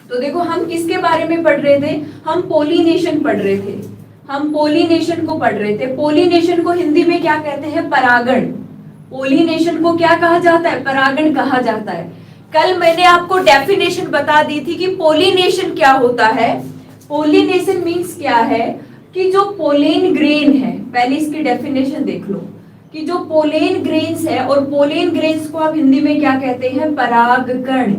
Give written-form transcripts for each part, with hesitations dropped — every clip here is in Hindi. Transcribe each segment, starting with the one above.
तो देखो हम किसके बारे में पढ़ रहे थे, हम पोलिनेशन पढ़ रहे थे, हम पोलिनेशन को पढ़ रहे थे। पोलिनेशन को हिंदी में क्या कहते हैं, परागण। पोलिनेशन को क्या कहा जाता है, परागण कहा जाता है। कल मैंने आपको डेफिनेशन बता दी थी कि पोलिनेशन क्या होता है। पोलिनेशन मीन्स क्या है कि जो पोलेन ग्रेन है, पहले इसकी डेफिनेशन देख लो कि जो पोलेन ग्रेन्स है, और पोलेन ग्रेन्स को आप हिंदी में क्या कहते हैं, परागकण।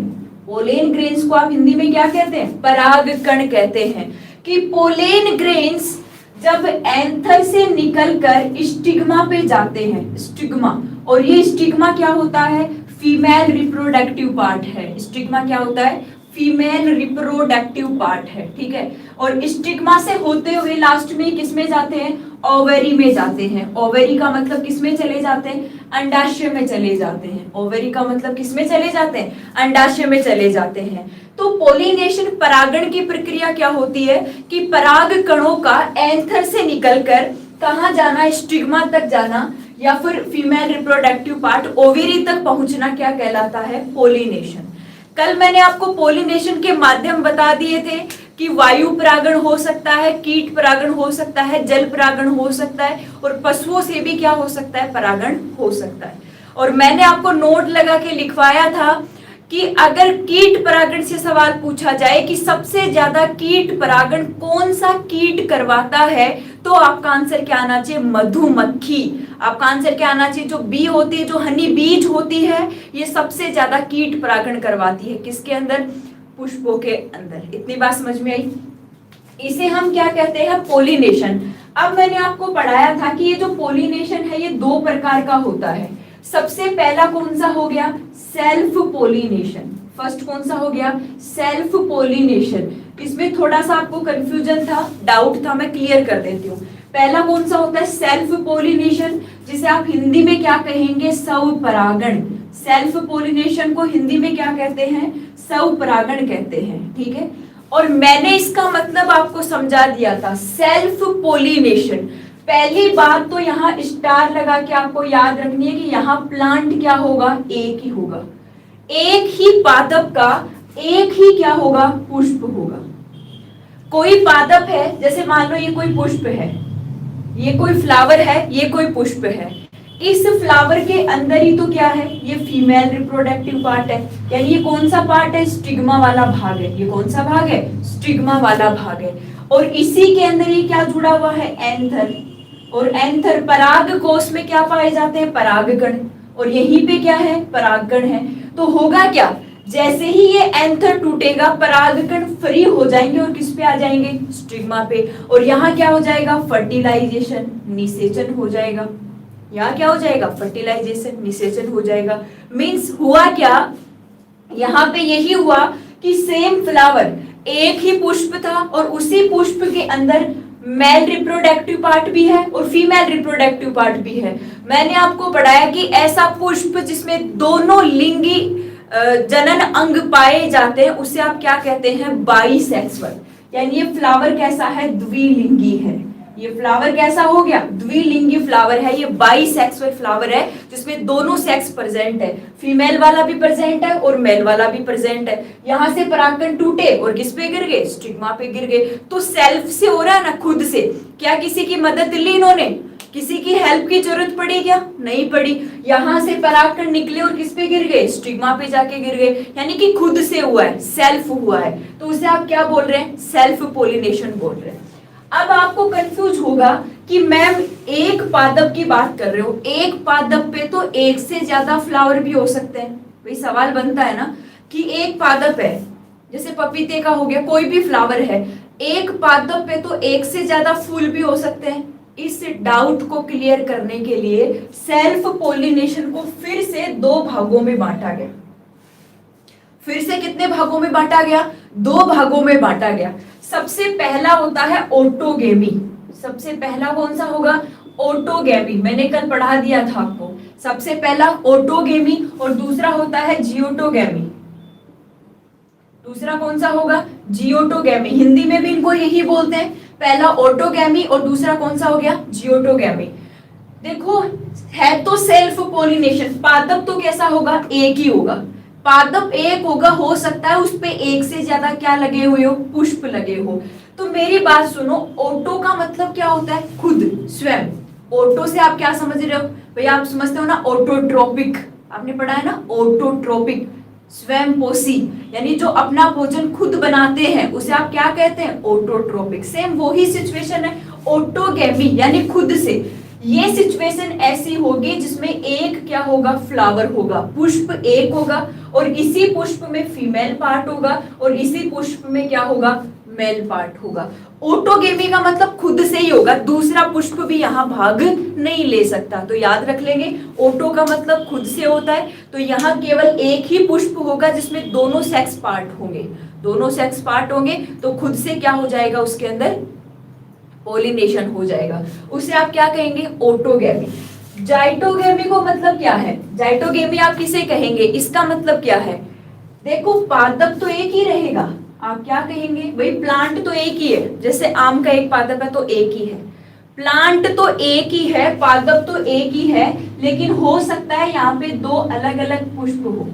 पोलेन ग्रेन्स को आप हिंदी में क्या कहते हैं, परागकण कहते हैं। कि पोलेन ग्रेन्स जब एंथर से निकलकर स्टिग्मा पे जाते हैं, स्टिग्मा, और ये स्टिग्मा क्या होता है, फीमेल रिप्रोडक्टिव पार्ट है। स्टिग्मा क्या होता है, फीमेल रिप्रोडक्टिव पार्ट है, ठीक है। और स्टिग्मा से होते हुए लास्ट में किस में जाते हैं, ओवेरी में जाते हैं। ओवेरी का मतलब किस में चले जाते हैं, अंडाशय में चले जाते हैं। ओवेरी का मतलब किस में चले जाते हैं, अंडाशय में चले जाते हैं। तो पोलिनेशन परागण की प्रक्रिया क्या होती है कि पराग कणों का एंथर से निकलकर कहाँ जाना, स्टिग्मा तक जाना, या फिर फीमेल रिप्रोडक्टिव पार्ट ओवेरी तक पहुंचना क्या कहलाता है, पोलिनेशन। कल मैंने आपको पोलिनेशन के माध्यम बता दिए थे कि वायु परागण हो सकता है, कीट परागण हो सकता है, जल परागण हो सकता है, और पशुओं से भी क्या हो सकता है, परागण हो सकता है। और मैंने आपको नोट लगा के लिखवाया था कि अगर कीट परागण से सवाल पूछा जाए कि सबसे ज्यादा कीट परागण कौन सा कीट करवाता है, तो आपका आंसर क्या आना चाहिए, मधुमक्खी। आपका आंसर क्या आना चाहिए, जो बी होती है, जो हनी बीज होती है, ये सबसे ज्यादा कीट परागण करवाती है। किसके अंदर, पुष्पों के अंदर। इतनी बात समझ में आई। इसे हम क्या कहते हैं, पोलिनेशन। अब मैंने आपको पढ़ाया था कि ये जो पोलिनेशन है ये दो प्रकार का होता है। सबसे पहला कौन सा हो गया, सेल्फ पोलिनेशन। फर्स्ट कौन सा हो गया, सेल्फ पोलिनेशन। इसमें थोड़ा सा आपको कंफ्यूजन था, डाउट था, मैं क्लियर कर देती हूँ। पहला कौन सा होता है, सेल्फ पोलिनेशन, जिसे आप हिंदी में क्या कहेंगे, स्वपरागण। सेल्फ पोलिनेशन को हिंदी में क्या कहते हैं, स्वपरागण कहते हैं, ठीक है। और मैंने इसका मतलब आपको समझा दिया था। सेल्फ पोलिनेशन, पहली बात तो यहाँ स्टार लगा के आपको याद रखनी है कि यहाँ प्लांट क्या होगा, एक ही होगा। एक ही पादप का एक ही क्या होगा, पुष्प होगा। कोई पादप है, जैसे मान लो ये कोई पुष्प है, ये कोई फ्लावर है, ये कोई पुष्प है। इस फ्लावर के अंदर ही तो क्या है, ये फीमेल रिप्रोडक्टिव पार्ट है, यानी ये कौन सा पार्ट है, स्टिग्मा वाला भाग है। ये कौन सा भाग है, स्टिग्मा वाला भाग है। और इसी के अंदर ये क्या जुड़ा हुआ है, एंथर। और एंथर, पराग कोश में क्या पाए जाते हैं, परागकण, और यहीं पे क्या है, परागकण है। तो होगा क्या, जैसे ही ये एंथर टूटेगा, परागकण फ्री हो जाएंगे और किस पे आ जाएंगे, स्टिग्मा पे। और यहाँ क्या हो जाएगा, फर्टिलाइजेशन, निषेचन हो जाएगा। यहाँ क्या हो जाएगा, फर्टिलाइजेशन, निषेचन हो जाएगा। मींस हुआ क्या, यहाँ पे यही हुआ कि सेम फ्लावर, एक ही पुष्प था, और उसी पुष्प के अंदर मेल रिप्रोडक्टिव पार्ट भी है और फीमेल रिप्रोडक्टिव पार्ट भी है। मैंने आपको पढ़ाया कि ऐसा पुष्प जिसमें दोनों लिंगी जनन अंग पाए जाते हैं, उसे आप क्या कहते हैं, बाइसेक्सुअल। यानी ये फ्लावर कैसा है, द्विलिंगी है। ये फ्लावर कैसा हो गया, द्विलिंगी फ्लावर है। ये बाइसेक्सुअल फ्लावर है जिसमें दोनों सेक्स प्रेजेंट है, फीमेल वाला भी प्रेजेंट है और मेल वाला भी प्रेजेंट है। यहाँ से परागकण टूटे और किस पे गिर गए, स्टिग्मा पे गिर गए। तो सेल्फ से हो रहा है ना, खुद से। क्या किसी की मदद ली इन्होंने, किसी की हेल्प की जरूरत पड़ी क्या, नहीं पड़ी। यहाँ से परागकण निकले और किस पे गिर गए, स्टिग्मा पे जाके गिर गए, यानी कि खुद से हुआ है, सेल्फ हुआ है। तो उसे आप क्या बोल रहे हैं, सेल्फ पोलिनेशन बोल रहे हैं। अब आपको कंफ्यूज होगा कि मैम एक पादप की बात कर रहे हो, एक पादप पे तो एक से ज्यादा फ्लावर भी हो सकते हैं। भाई सवाल बनता है ना कि एक पादप है, जैसे पपीते का हो गया, कोई भी फ्लावर है, एक पादप पे तो एक से ज्यादा फूल भी हो सकते हैं। इस डाउट को क्लियर करने के लिए सेल्फ पोलिनेशन को फिर से दो भागों में बांटा गया। फिर से कितने भागों में बांटा गया, दो भागों में बांटा गया। सबसे पहला होता है ऑटोगेमी। सबसे पहला कौन सा होगा, ऑटोगेमी। मैंने कल पढ़ा दिया था आपको। सबसे पहला ऑटोगेमी और दूसरा होता है जियोटोगेमी। दूसरा कौन सा होगा, जियोटोगेमी। हिंदी में भी इनको यही बोलते हैं, पहला ऑटोगेमी और दूसरा कौन सा हो गया, जियोटोगेमी। देखो है तो सेल्फ पोलिनेशन, पादप तो कैसा होगा, एक ही होगा। पादप एक होगा, हो सकता है उस पे एक से ज्यादा क्या लगे हुए हो, पुष्प लगे हो। तो मेरी बात सुनो, ओटो का मतलब क्या होता है, खुद, स्वयं। ओटो से आप क्या समझ रहे हो भैया, आप समझते हो ना ऑटोट्रोपिक, आपने पढ़ा है ना ऑटोट्रोपिक, स्वयं पोषी, यानी जो अपना भोजन खुद बनाते हैं उसे आप क्या कहते हैं, ऑटोट्रोपिक। सेम वही सिचुएशन है ऑटोगेमी, यानी खुद से। ये सिचुएशन ऐसी होगी जिसमें एक क्या होगा, फ्लावर होगा, पुष्प एक होगा, और इसी पुष्प में फीमेल पार्ट होगा, और इसी पुष्प में क्या होगा, मेल पार्ट होगा। ऑटोगेमी का मतलब खुद से ही होगा, दूसरा पुष्प भी यहाँ भाग नहीं ले सकता। तो याद रख लेंगे, ऑटो का मतलब खुद से होता है, तो यहाँ केवल एक ही पुष्प होगा जिसमें दोनों सेक्स पार्ट होंगे, दोनों सेक्स पार्ट होंगे, तो खुद से क्या हो जाएगा, उसके अंदर पोलिनेशन हो जाएगा, उसे आप क्या कहेंगे, ऑटोगेमी। जाइटोगेमी को मतलब क्या है, जाइटोगेमी आप किसे कहेंगे, इसका मतलब क्या है, देखो पादप तो एक ही रहेगा, आप क्या कहेंगे भाई, प्लांट तो एक ही है, जैसे आम का एक पादप है तो एक ही है, प्लांट तो एक ही है, पादप तो एक ही है, लेकिन हो सकता है यहाँ पे दो अलग अलग पुष्प हो,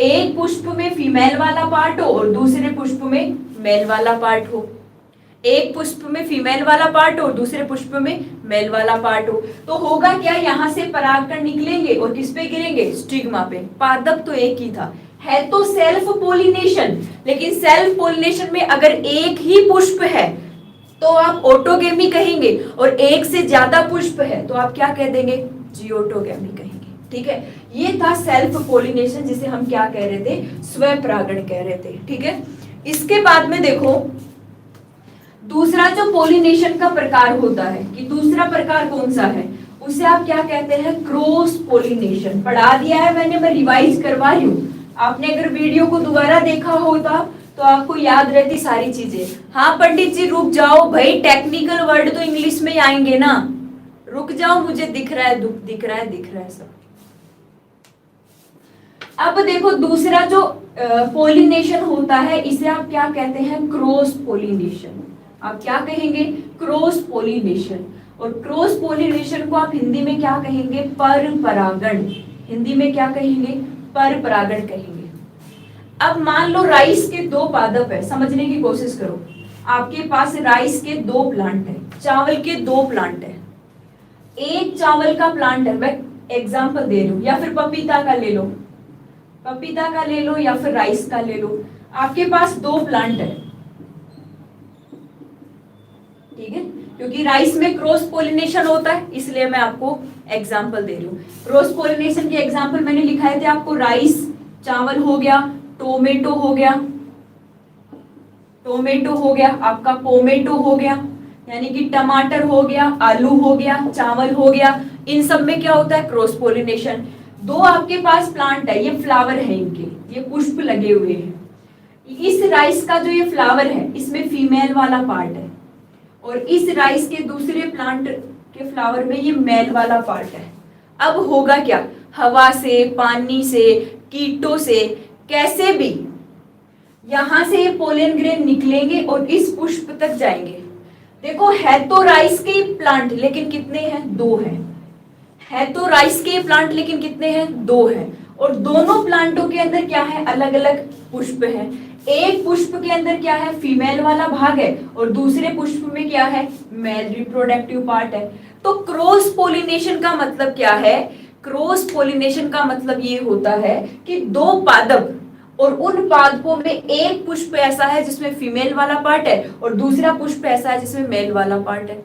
एक पुष्प में फीमेल वाला पार्ट हो और दूसरे पुष्प में मेल वाला पार्ट हो, एक पुष्प में फीमेल वाला पार्ट हो, दूसरे पुष्प में मेल वाला पार्ट हो। तो होगा क्या, यहाँ से परागकण निकलेंगे और किस पे गिरेंगे, स्टिग्मा पे। पादप तो एक ही था, है तो सेल्फ पोलिनेशन, लेकिन सेल्फ पोलिनेशन में अगर एक ही पुष्प है तो आप ऑटोगेमी कहेंगे, और एक से ज्यादा पुष्प है तो आप क्या कह देंगे, जियोटोगेमी कहेंगे। ठीक है, ये था सेल्फ पोलिनेशन, जिसे हम क्या कह रहे थे, स्वपरागण कह रहे थे। ठीक है, इसके बाद में देखो दूसरा जो पोलिनेशन का प्रकार होता है, कि दूसरा प्रकार कौन सा है, उसे आप क्या कहते हैं, क्रॉस पोलिनेशन। पढ़ा दिया है मैंने, मैं रिवाइज करवा रही हूँ, आपने अगर वीडियो को दोबारा देखा होता तो आपको याद रहती सारी चीजें। हाँ पंडित जी रुक जाओ भाई, टेक्निकल वर्ड तो इंग्लिश में ही आएंगे ना, रुक जाओ, मुझे दिख रहा है, दिख रहा है सब। अब देखो दूसरा जो पोलिनेशन होता है, इसे आप क्या कहते हैं, क्रॉस पोलिनेशन। आप क्या कहेंगे, क्रॉस पोलिनेशन। और क्रॉस पोलिनेशन को आप हिंदी में क्या कहेंगे, पर परागण। हिंदी में क्या कहेंगे, पर परागण कहेंगे। अब मान लो राइस के दो पादप है, समझने की कोशिश करो, आपके पास राइस के दो प्लांट है, चावल के दो प्लांट है, एक चावल का प्लांट है, मैं एग्जांपल दे रही हूं, या फिर पपीता का ले लो, पपीता का ले लो, या फिर राइस का ले लो, आपके पास दो प्लांट है। ठीक है, क्योंकि राइस में क्रॉस पोलिनेशन होता है, इसलिए मैं आपको एग्जांपल दे रही हूँ। क्रॉस पोलिनेशन के एग्जांपल मैंने लिखाए थे आपको, राइस, चावल हो गया, टोमेटो हो गया, टोमेटो हो गया, आपका पोमेटो हो गया, यानी कि टमाटर हो गया, आलू हो गया, चावल हो गया। इन सब में क्या होता है, क्रॉस पोलिनेशन। दो आपके पास प्लांट है, ये फ्लावर है इनके, ये पुष्प लगे हुए हैं। इस राइस का जो ये फ्लावर है, इसमें फीमेल वाला पार्ट है, और इस राइस के दूसरे प्लांट के फ्लावर में ये मेल वाला पार्ट है। अब होगा क्या, हवा से, पानी से, कीटों से, कैसे भी यहां से ये पोलन ग्रेन निकलेंगे और इस पुष्प तक जाएंगे। देखो है तो राइस के प्लांट, लेकिन कितने हैं, दो हैं। है तो राइस के प्लांट, लेकिन कितने हैं, दो हैं। और दोनों प्लांटों के अंदर क्या है, अलग अलग पुष्प है। एक पुष्प के अंदर क्या है, फीमेल वाला भाग है, और दूसरे पुष्प में क्या है, मेल रिप्रोडक्टिव पार्ट है। तो क्रॉस पोलिनेशन का मतलब क्या है, क्रॉस पोलिनेशन का मतलब ये होता है कि दो पादप, और उन पादपों में एक पुष्प ऐसा है जिसमें फीमेल वाला पार्ट है, और दूसरा पुष्प ऐसा है जिसमें मेल वाला पार्ट है।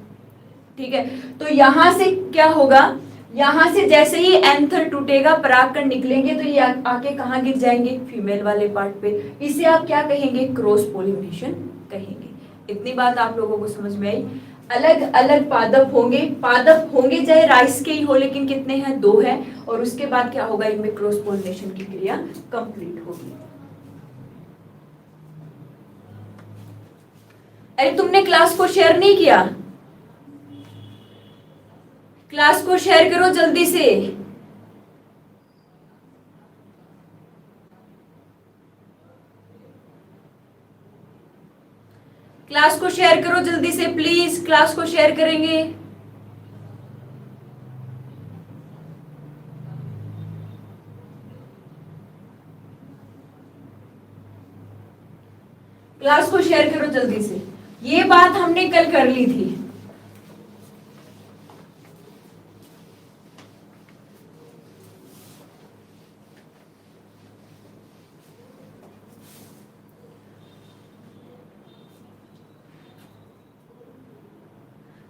ठीक है, तो यहां से क्या होगा, यहां से जैसे ही एंथर टूटेगा, परागकण निकलेंगे, तो ये आके कहां गिर जाएंगे, फीमेल वाले पार्ट पे। इसे आप क्या कहेंगे, क्रॉस पोलिनेशन कहेंगे। इतनी बात आप लोगों को समझ में आई। अलग अलग पादप होंगे चाहे राइस के ही हो, लेकिन कितने हैं, दो हैं। और उसके बाद क्या होगा, इनमें क्रॉस पोलिनेशन की क्रिया कंप्लीट होगी। अरे तुमने क्लास को शेयर नहीं किया, क्लास को शेयर करो जल्दी से। क्लास को शेयर करो जल्दी से प्लीज, क्लास को शेयर करेंगे। क्लास को शेयर करो जल्दी से। ये बात हमने कल कर ली थी।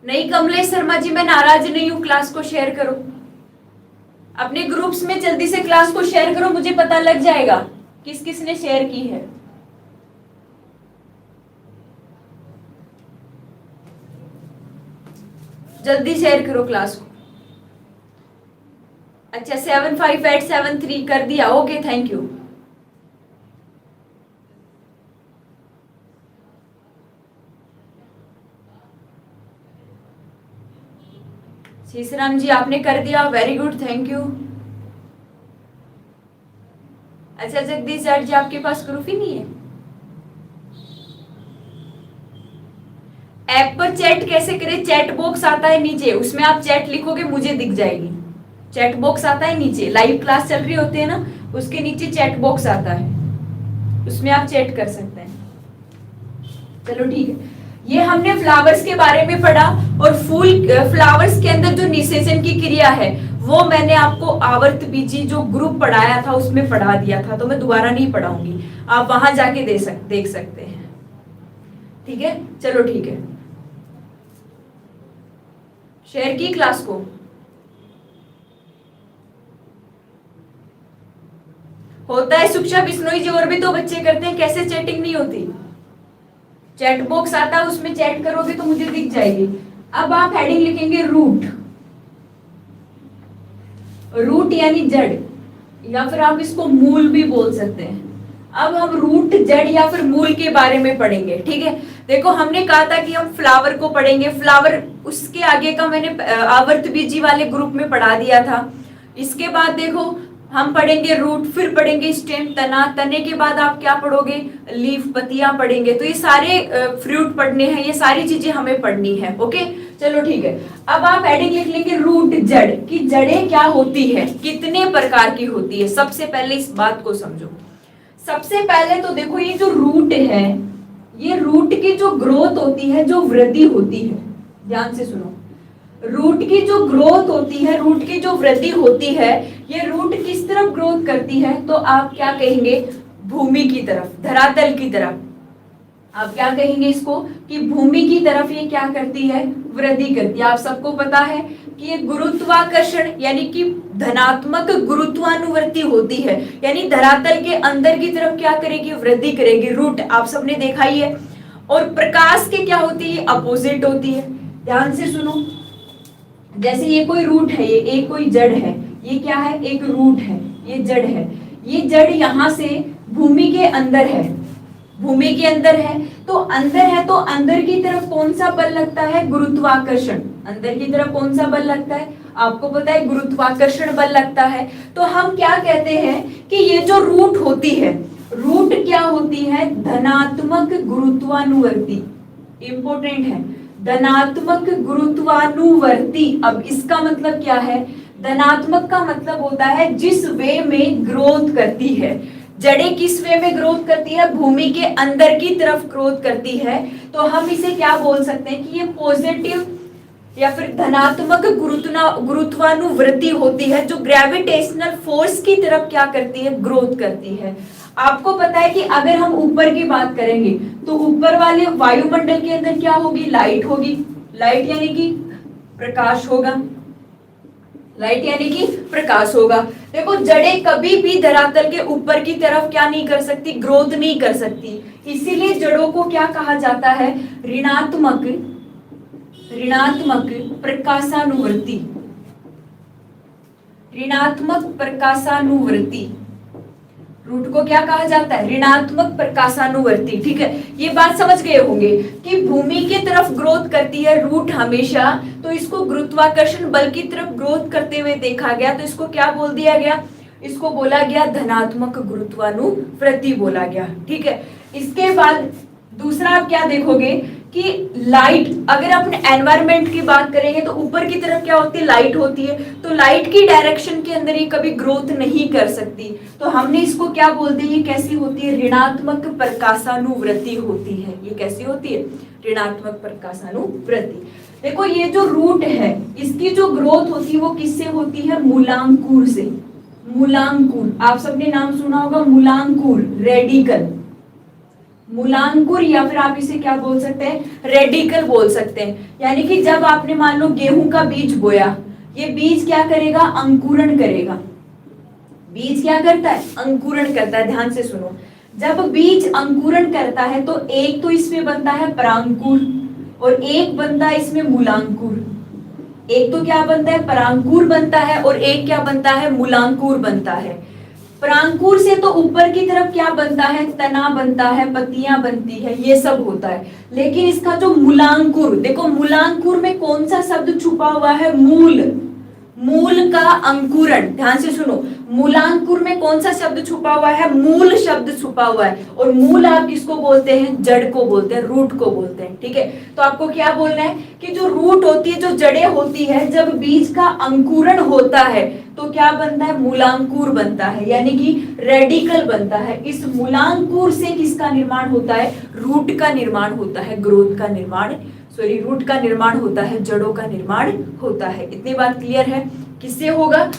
नहीं कमलेश शर्मा जी, मैं नाराज नहीं हूं, क्लास को शेयर करो अपने ग्रुप्स में, जल्दी से क्लास को शेयर करो, मुझे पता लग जाएगा किस किस ने शेयर की है। जल्दी शेयर करो क्लास को। अच्छा 75873 कर दिया, ओके थैंक यू। शीशराम जी आपने कर दिया, वेरी गुड थैंक यू। अच्छा जगदीश जाट जी आपके पास प्रूफ ही नहीं है। ऐप पर चैट कैसे करें? चैट बॉक्स आता है नीचे, उसमें आप चैट लिखोगे मुझे दिख जाएगी। चैट बॉक्स आता है नीचे, लाइव क्लास चल रही होती है ना, उसके नीचे चैट बॉक्स आता है, उसमें आप चैट कर सकते हैं। चलो ठीक है, ये हमने फ्लावर्स के बारे में पढ़ा, और फूल फ्लावर्स के अंदर जो निषेचन की क्रिया है वो मैंने आपको आवर्त बीजी जो ग्रुप पढ़ाया था उसमें पढ़ा दिया था, तो मैं दोबारा नहीं पढ़ाऊंगी, आप वहां जाके देख सकते हैं। ठीक है, चलो ठीक है, शेयर की क्लास को। होता है शिक्षा बिश्नोई जी, और भी तो बच्चे करते हैं, कैसे चैटिंग नहीं होती? चैट बॉक्स आता है, उसमें चैट करोगे तो मुझे दिख जाएगी। अब आप हेडिंग लिखेंगे रूट, रूट यानी जड़, या फिर आप इसको मूल भी बोल सकते हैं। अब हम रूट, जड़ या फिर मूल के बारे में पढ़ेंगे। ठीक है, देखो हमने कहा था कि हम फ्लावर को पढ़ेंगे, फ्लावर उसके आगे का मैंने आवर्त बीजी वाले ग्रुप में पढ़ा दिया था। इसके बाद देखो हम पढ़ेंगे रूट, फिर पढ़ेंगे स्टेम, तना, तने के बाद आप क्या पढ़ोगे? लीफ, पत्तियां पढ़ेंगे। तो ये सारे फ्रूट पढ़ने हैं, ये सारी चीजें हमें पढ़नी है। ओके चलो ठीक है, अब आप हेडिंग लिख लेंगे रूट, जड़ की जड़ें क्या होती है, कितने प्रकार की होती है। सबसे पहले इस बात को समझो। सबसे पहले तो देखो ये जो रूट है, ये रूट की जो ग्रोथ होती है, जो वृद्धि होती है, ध्यान से सुनो, रूट की जो ग्रोथ होती है, रूट की जो वृद्धि होती है, ये रूट किस तरफ ग्रोथ करती है? तो आप क्या कहेंगे? भूमि की तरफ, धरातल की तरफ। आप क्या कहेंगे इसको? कि भूमि की तरफ ये क्या करती है? वृद्धि करती है। आप सबको पता है कि ये गुरुत्वाकर्षण यानी कि धनात्मक गुरुत्वानुवर्ती होती है, यानी धरातल के अंदर की तरफ क्या करेगी? वृद्धि करेगी रूट, आप सबने देखा ही है। और प्रकाश के क्या होती है? अपोजिट होती है। ध्यान से सुनो, जैसे ये कोई रूट है, ये एक कोई जड़ है, ये क्या है? एक रूट है, ये जड़ है। ये जड़ यहां से भूमि के अंदर है, भूमि के अंदर है, तो अंदर है, तो अंदर की तरफ कौन सा बल लगता है? गुरुत्वाकर्षण। अंदर की तरफ कौन सा बल लगता है? आपको पता है गुरुत्वाकर्षण बल लगता है। तो हम क्या कहते हैं कि ये जो रूट होती है, रूट क्या होती है? धनात्मक गुरुत्वानुवर्ती। इंपॉर्टेंट है, धनात्मक गुरुत्वानुवर्ती। अब इसका मतलब क्या है? धनात्मक का मतलब होता है जिस वे में ग्रोथ करती है। जड़ें किस वे में ग्रोथ करती है? भूमि के अंदर की तरफ ग्रोथ करती है। तो हम इसे क्या बोल सकते हैं कि ये पॉजिटिव या फिर धनात्मक गुरुत्वानुवृत्ति होती है, जो ग्रेविटेशनल फोर्स की तरफ क्या करती है? ग्रोथ करती है। आपको पता है कि अगर हम ऊपर की बात करेंगे तो ऊपर वाले वायुमंडल के अंदर क्या होगी? लाइट होगी। लाइट यानी कि प्रकाश होगा, लाइट यानी कि प्रकाश होगा। देखो जड़ें कभी भी धरातल के ऊपर की तरफ क्या नहीं कर सकती? ग्रोथ नहीं कर सकती। इसीलिए जड़ों को क्या कहा जाता है? ऋणात्मक प्रकाशानुवृत्ति। ऋणात्मक प्रकाशानुवृत्ति, रूट को क्या कहा जाता है? ऋणात्मक प्रकाशानुवर्ती। ठीक है, ये बात समझ गए होंगे कि भूमि की तरफ ग्रोथ करती है रूट हमेशा, तो इसको गुरुत्वाकर्षण बल की तरफ ग्रोथ करते हुए देखा गया, तो इसको क्या बोल दिया गया? इसको बोला गया धनात्मक गुरुत्वानुवृत्ति बोला गया। ठीक है, इसके बाद दूसरा आप क्या देखोगे कि लाइट, अगर अपने एनवायरनमेंट की बात करेंगे तो ऊपर की तरफ क्या होती है, लाइट होती है, तो लाइट की डायरेक्शन के अंदर ये कभी ग्रोथ नहीं कर सकती, तो हमने इसको क्या बोलते हैं, ये कैसी होती है, ऋणात्मक प्रकाशानुवृत्ति होती है। ये कैसी होती है, ऋणात्मक प्रकाशानुवृत्ति। देखो ये जो रूट है इसकी जो ग्रोथ होती है वो किससे होती है, मूलांकुर से। मूलांकुर, आप सबने नाम सुना होगा मूलांकुर, रेडिकल, मूलांकुर, या फिर आप इसे क्या बोल सकते हैं, रेडिकल बोल सकते हैं। यानी कि जब आपने मान लो गेहूं का बीज बोया, ये बीज क्या करेगा, अंकुरण करेगा। बीज क्या करता है, अंकुरण करता है। ध्यान से सुनो, जब बीज अंकुरण करता है तो एक तो इसमें बनता है परांकुर और एक बनता है इसमें मूलांकुर। एक तो क्या बनता है, परांकुर बनता है और एक क्या बनता है, मूलांकुर बनता है। परांकुर से तो ऊपर की तरफ क्या बनता है, तना बनता है, पत्तियां बनती है, ये सब होता है। लेकिन इसका जो मूलांकुर, देखो मूलांकुर में कौन सा शब्द छुपा हुआ है, मूल, मूल का अंकुरण। ध्यान से सुनो, मूलांकुर में कौन सा शब्द छुपा हुआ है, मूल शब्द छुपा हुआ है। और मूल आप किसको बोलते हैं, जड़ को बोलते हैं, रूट को बोलते हैं। ठीक है, तो आपको क्या बोलना है कि जो रूट होती है, जो जड़ें होती है, जब बीज का अंकुरण होता है तो क्या बनता है, मूलांकुर बनता है, यानी कि रेडिकल बनता है। इस मूलांकुर से किसका निर्माण होता है, रूट का निर्माण होता है, ग्रोथ का निर्माण, सॉरी रूट का निर्माण होता है, जड़ों का निर्माण होता है। इतनी बात क्लियर है, किससे होगा,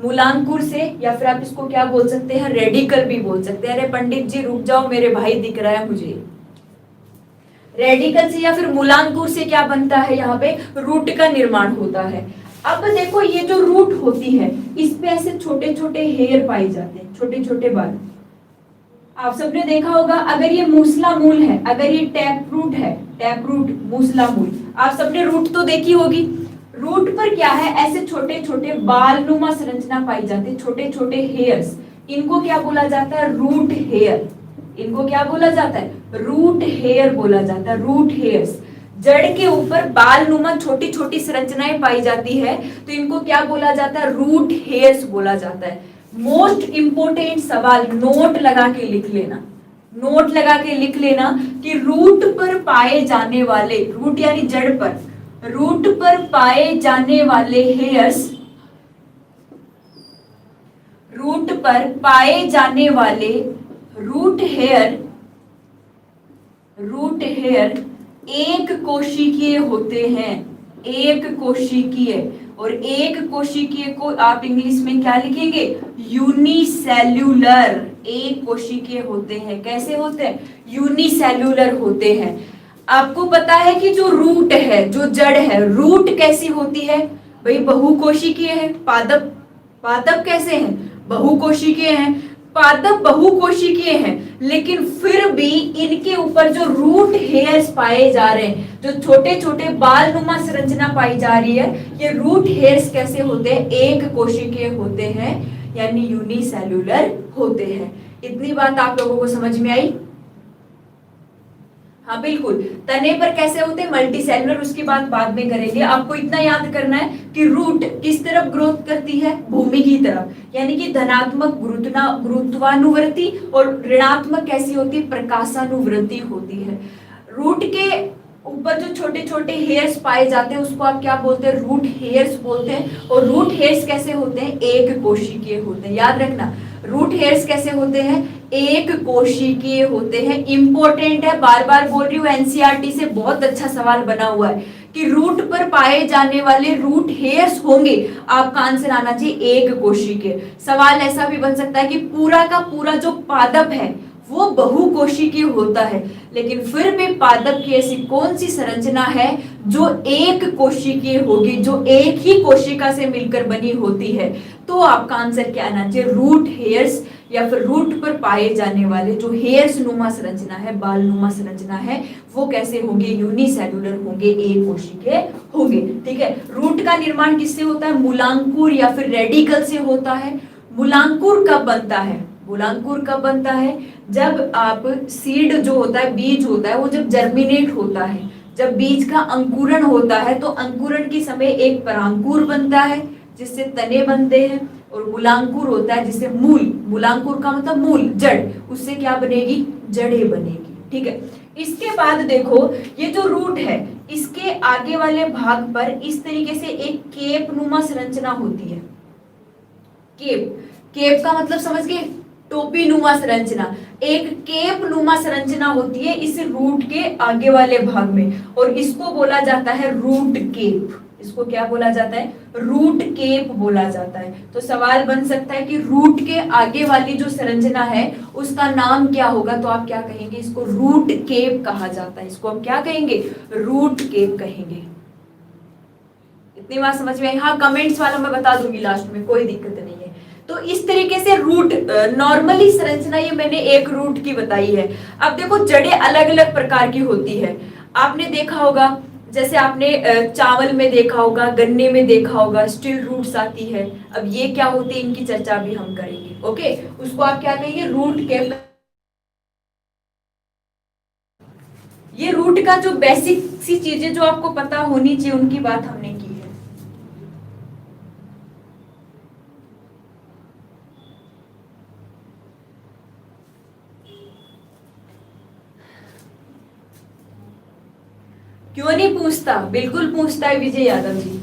मूलांकुर से, या फिर आप इसको क्या बोल सकते हैं, रेडिकल भी बोल सकते हैं। अरे पंडित जी रुक जाओ, मेरे भाई दिख रहा है मुझे। रेडिकल से या फिर मूलांकुर से क्या बनता है, यहाँ पे रूट का निर्माण होता है। अब देखो ये जो रूट होती है इस पे ऐसे छोटे छोटे हेयर पाए जाते हैं, छोटे छोटे बाल। आप सबने देखा होगा, अगर ये मूसला मूल है, अगर ये टैप रूट है, टैप रूट, मूसला मूल, आप सबने रूट तो देखी होगी। रूट पर क्या है, ऐसे छोटे छोटे बाल नुमा संरचना पाई जाती है, छोटे छोटे हेयर्स। इनको क्या बोला जाता है, रूट हेयर। इनको क्या बोला जाता है, रूट हेयर बोला जाता है, रूट हेयर्स। जड़ के ऊपर बाल नुमा छोटी छोटी संरचनाएं पाई जाती है, तो इनको क्या बोला जाता है, रूट हेयर्स बोला जाता है। मोस्ट इंपोर्टेंट सवाल नोट लगा के लिख लेना, नोट लगा के लिख लेना कि रूट पर पाए जाने वाले, रूट यानी जड़ पर, रूट पर पाए जाने वाले हेयर्स, रूट पर पाए जाने वाले रूट हेयर, रूट हेयर एक कोशिकीय होते हैं, एक कोशिकीय। और एक कोशिकीय को आप इंग्लिश में क्या लिखेंगे, यूनिसेल्यूलर। एक कोशिकीय होते हैं, कैसे होते हैं, यूनिसेल्यूलर होते हैं। आपको पता है कि जो रूट है, जो जड़ है, रूट कैसी होती है भाई, बहुकोशिकीय है। पादप, पादप कैसे हैं, बहुकोशिकीय हैं। पादप बहुकोशिकीय हैं, लेकिन फिर भी इनके ऊपर जो रूट हेयर्स पाए जा रहे हैं, जो छोटे छोटे बाल नुमा संरचना पाई जा रही है, ये रूट हेयर्स कैसे होते हैं, एक कोशिकीय होते हैं, यानी यूनिसेल्यूलर होते हैं। इतनी बात आप लोगों को समझ में आई। हाँ बिल्कुल, तने पर कैसे होते हैं, मल्टी सेलुलर, उसकी बात बाद में करेंगे। आपको इतना याद करना है कि रूट किस तरफ ग्रोथ करती है, भूमि की तरफ, यानी कि धनात्मक गुरुत्वानुवृत्ति, और ऋणात्मक कैसी होती है, प्रकाशानुवृत्ति होती है। रूट के ऊपर जो छोटे छोटे हेयर्स पाए जाते हैं उसको आप क्या बोलते हैं, रूट हेयर्स बोलते हैं। और रूट हेयर्स कैसे होते हैं, एक कोशिकीय होते हैं। याद रखना, रूट हेयर्स कैसे होते हैं, एक कोशिकीय होते हैं। इंपॉर्टेंट है, बार बार बोल रही हूँ, एनसीईआरटी से बहुत अच्छा सवाल बना हुआ है कि रूट पर पाए जाने वाले रूट हेयर्स होंगे, आपका आंसर आना चाहिए एक कोशिकीय। सवाल ऐसा भी बन सकता है कि पूरा का पूरा जो पादप है वो बहुकोशिकीय होता है, लेकिन फिर भी पादप की ऐसी कौन सी संरचना है जो एक कोशिकीय होगी, जो एक ही कोशिका से मिलकर बनी होती है, तो आपका आंसर क्या आना चाहिए, रूट हेयर्स, या फिर रूट पर पाए जाने वाले जो हेयर्स नुमा संरचना है, बाल नुमा संरचना है, वो कैसे होंगे, यूनिसेल्युलर होंगे, एक कोशिकीय होंगे। ठीक है, रूट का निर्माण किससे होता है, मूलांकुर या फिर रेडिकल से होता है। मूलांकुर कब बनता है, मूलांकुर कब बनता है, जब आप सीड जो होता है, बीज होता है, वो जब जर्मिनेट होता है, जब बीज का अंकुरण होता है, तो अंकुरण के समय एक परांकुर बनता है जिससे तने बनते हैं, और मूलांकुर होता है जिससे मूल, मूलांकुर का मतलब मूल, जड़, उससे क्या बनेगी, जड़ें बनेगी। ठीक है। इसके बाद देखो ये जो रूट है इसके आगे वाले भाग पर इस तरीके से एक केप नुमा संरचना होती है। केप, केप का मतलब समझ गए, टोपी नुमा संरचना। एक केप नुमा संरचना होती है इस रूट के आगे वाले भाग में और इसको बोला जाता है रूट केप। इसको क्या बोला जाता है? रूट केप बोला जाता है। तो सवाल बन सकता है कि रूट के आगे वाली जो संरचना है उसका नाम क्या होगा, तो आप क्या कहेंगे? इसको रूट केप कहा जाता है। इसको हम क्या कहेंगे? रूट केप कहेंगे। इतनी बात समझ में आई? हाँ, कमेंट्स वाला मैं बता दूंगी लास्ट में, कोई दिक्कत नहीं है। तो इस तरीके से रूट नॉर्मली संरचना ये मैंने एक रूट की बताई है। अब देखो जड़ें अलग अलग प्रकार की होती है। आपने देखा होगा, जैसे आपने चावल में देखा होगा, गन्ने में देखा होगा, स्टिल रूट्स आती है। अब ये क्या होते हैं इनकी चर्चा भी हम करेंगे। ओके, उसको आप क्या कहेंगे? रूट के। ये रूट का जो बेसिक सी चीजें जो आपको पता होनी चाहिए उनकी बात हमने की है। क्यों नहीं पूछता? बिल्कुल पूछता है विजय यादव जी।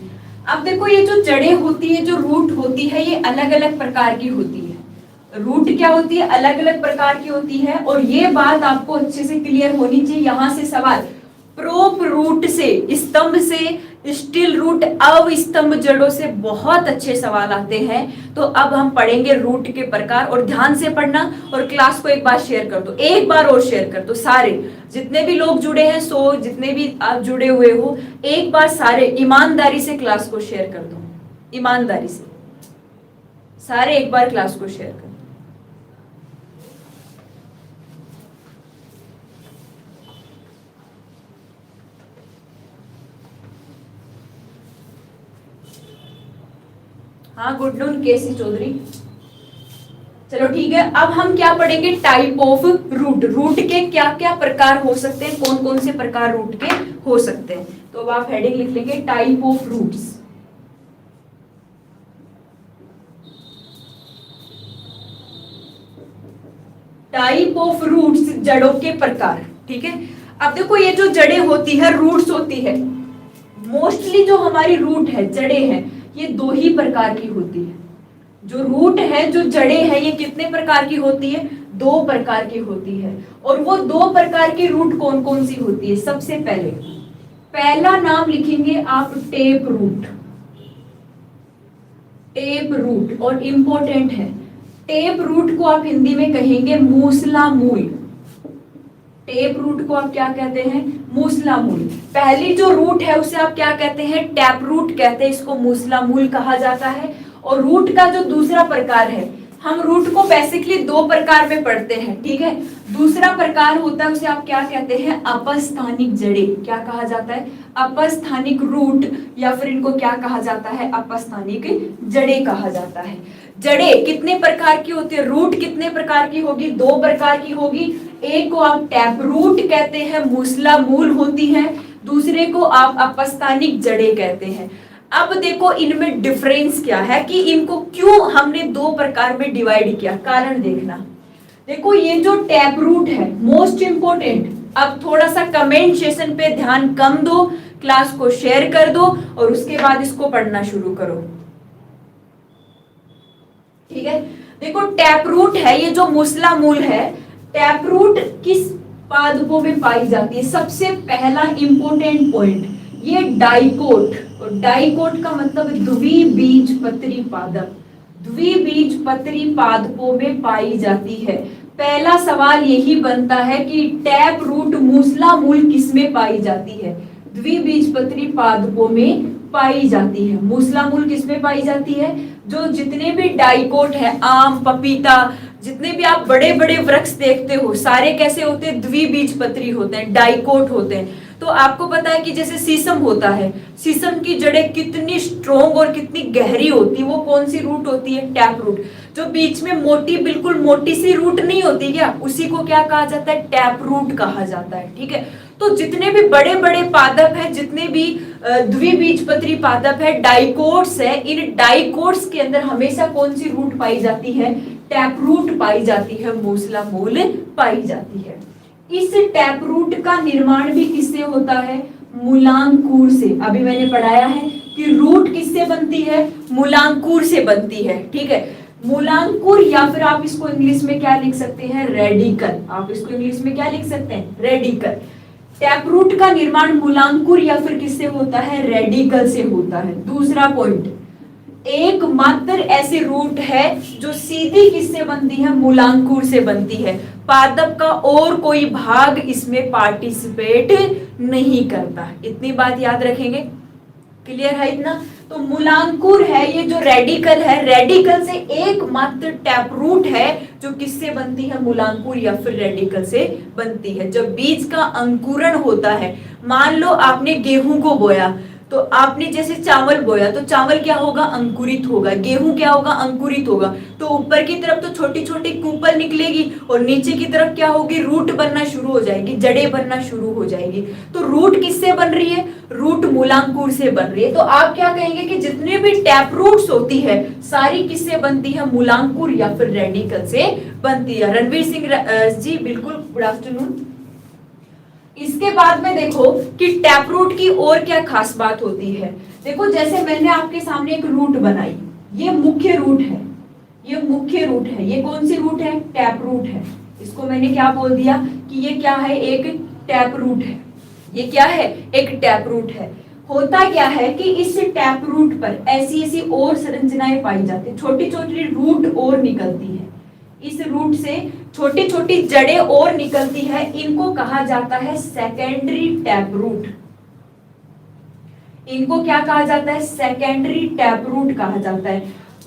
अब देखो ये जो जड़ें होती है, जो रूट होती है, ये अलग अलग प्रकार की होती है। रूट क्या होती है? अलग अलग प्रकार की होती है। और ये बात आपको अच्छे से क्लियर होनी चाहिए। यहां से सवाल प्रोप रूट से, स्तंभ से, स्टिल रूट, अवस्तंभ जड़ों से बहुत अच्छे सवाल आते हैं। तो अब हम पढ़ेंगे रूट के प्रकार, और ध्यान से पढ़ना। और क्लास को एक बार शेयर कर दो, एक बार और शेयर कर दो। सारे जितने भी लोग जुड़े हैं, सो जितने भी आप जुड़े हुए हो, एक बार सारे ईमानदारी से क्लास को शेयर कर दो। ईमानदारी से सारे एक बार क्लास को शेयर कर दो। हाँ, गुड नून केसी चौधरी। चलो ठीक है, अब हम क्या पढ़ेंगे? Type of root. रूट के क्या क्या प्रकार हो सकते हैं, कौन कौन से प्रकार रूट के हो सकते हैं। तो अब आप हेडिंग लिख लेंगे type of roots. Type of roots, जड़ों के प्रकार। ठीक है, अब देखो ये जो जड़ें होती है, रूट्स होती है, मोस्टली जो हमारी रूट है, जड़ें हैं, ये दो ही प्रकार की होती है। जो रूट है, जो जड़ें हैं, ये कितने प्रकार की होती है? दो प्रकार की होती है। और वो दो प्रकार की रूट कौन कौन सी होती है? सबसे पहले पहला नाम लिखेंगे आप टेप रूट। टेप रूट, और इंपॉर्टेंट है, टेप रूट को आप हिंदी में कहेंगे मूसला मूल। टेप रूट को आप क्या कहते हैं? मूसला मूल। पहली जो रूट है उसे आप क्या कहते हैं? टैप रूट कहते हैं, इसको मूसला मूल कहा जाता है। और रूट का जो दूसरा प्रकार है, हम रूट को बेसिकली दो प्रकार में पढ़ते हैं। ठीक है, दूसरा प्रकार होता है उसे आप क्या कहते हैं? अपस्थानिक जड़ें। क्या कहा जाता है? अपस्थानिक रूट, या फिर इनको क्या कहा जाता है? अपस्थानिक जड़ें कहा जाता है। जड़ें कितने प्रकार की होती है? रूट कितने प्रकार की होगी? दो प्रकार की होगी। एक को आप टैप रूट कहते हैं, मूसला मूल होती है। दूसरे को आप अपस्थानिक जड़ें कहते हैं। अब देखो इनमें डिफरेंस क्या है, कि इनको क्यों हमने दो प्रकार में डिवाइड किया, कारण देखना। देखो ये जो टैप रूट है, मोस्ट इंपोर्टेंट। अब थोड़ा सा कमेंट सेशन पे ध्यान कम दो, क्लास को शेयर कर दो और उसके बाद इसको पढ़ना शुरू करो। ठीक है, देखो टैप रूट है, ये जो मूसला मूल है, टैप रूट किस पादपों में पाई जाती है? सबसे पहला इंपोर्टेंट पॉइंट, ये डाइकोट। और डाइकोट का मतलब द्विबीजपत्री पादप। द्विबीजपत्री पादपों में पाई जाती है। पहला सवाल यही बनता है कि टैप रूट मूसला मूल किसमें पाई जाती है? द्विबीजपत्री पादपों में पाई जाती है। मूसला मूल किसमें पाई जाती है? जो जितने भी डाइकोट है, आम, पपीता, जितने भी आप बड़े बड़े वृक्ष देखते हो, सारे कैसे होते हैं? द्विबीजपत्री होते हैं, डाइकोट होते हैं। तो आपको पता है कि जैसे शीशम होता है, शीशम की जड़ें कितनी स्ट्रोंग और कितनी गहरी होती है, वो कौन सी रूट होती है? Tap root. जो बीच में मोटी, बिल्कुल मोटी सी रूट नहीं होती क्या, उसी को क्या कहा जाता है? टैप रूट कहा जाता है। ठीक है, तो जितने भी बड़े बड़े पादप है, जितने भी द्विबीजपत्री पादप है, डाइकोट्स है, इन डाइकोट्स के अंदर हमेशा कौन सी रूट पाई जाती है? टैप रूट पाई जाती है, मूसला मूल पाई जाती है। इस टैप रूट का निर्माण भी किससे होता है? मूलांकुर से। अभी मैंने पढ़ाया है कि रूट किससे बनती है? मूलांकुर से बनती है, ठीक है। मूलांकुर, या फिर आप इसको इंग्लिश में क्या लिख सकते हैं? रेडिकल। आप इसको इंग्लिश में क्या लिख सकते हैं? रेडिकल। टैप रूट का निर्माण मूलांकुर या फिर किससे होता है? रेडिकल से होता है। दूसरा पॉइंट, एकमात्र ऐसे रूट है जो सीधी किससे बनती है? मूलांकुर से बनती है। पादप का और कोई भाग इसमें पार्टिसिपेट नहीं करता। इतनी बात याद रखेंगे। क्लियर है इतना? तो मूलांकुर है ये जो रेडिकल है, रेडिकल से एकमात्र टैप रूट है जो किससे बनती है? मूलांकुर या फिर रेडिकल से बनती है। जब बीज का अंकुरण होता है, मान लो आपने गेहूं को बोया, तो आपने जैसे चावल बोया तो चावल क्या होगा? अंकुरित होगा। गेहूं क्या होगा? अंकुरित होगा। तो ऊपर की तरफ तो छोटी छोटी कूपल निकलेगी और नीचे की तरफ क्या होगी? रूट बनना शुरू हो जाएगी, जड़ें बनना शुरू हो जाएगी। तो रूट किससे बन रही है? रूट मूलांकुर से बन रही है। तो आप क्या कहेंगे कि जितने भी टैप रूट्स होती है सारी किससे बनती है? मूलांकुर या फिर रेडिकल से बनती है। रणवीर सिंह जी बिल्कुल, गुड आफ्टरनून। इसके बाद में देखो कि टैप रूट की और क्या खास बात होती है। देखो जैसे मैंने आपके सामने एक रूट बनाई, ये मुख्य रूट है, ये मुख्य रूट है। ये कौन सी रूट है? टैप रूट है। इसको मैंने क्या बोल दिया कि ये क्या है? एक टैप रूट है। ये क्या है? एक टैप रूट है। होता क्या है कि इस टैप रूट पर ऐसी ऐसी और संरचनाएं पाई जाती है, छोटी छोटी रूट और निकलती है। इस रूट से छोटी छोटी जड़ें और निकलती है, इनको कहा जाता है सेकेंडरी टैप रूट। इनको क्या कहा जाता है? सेकेंडरी टैप रूट कहा जाता है।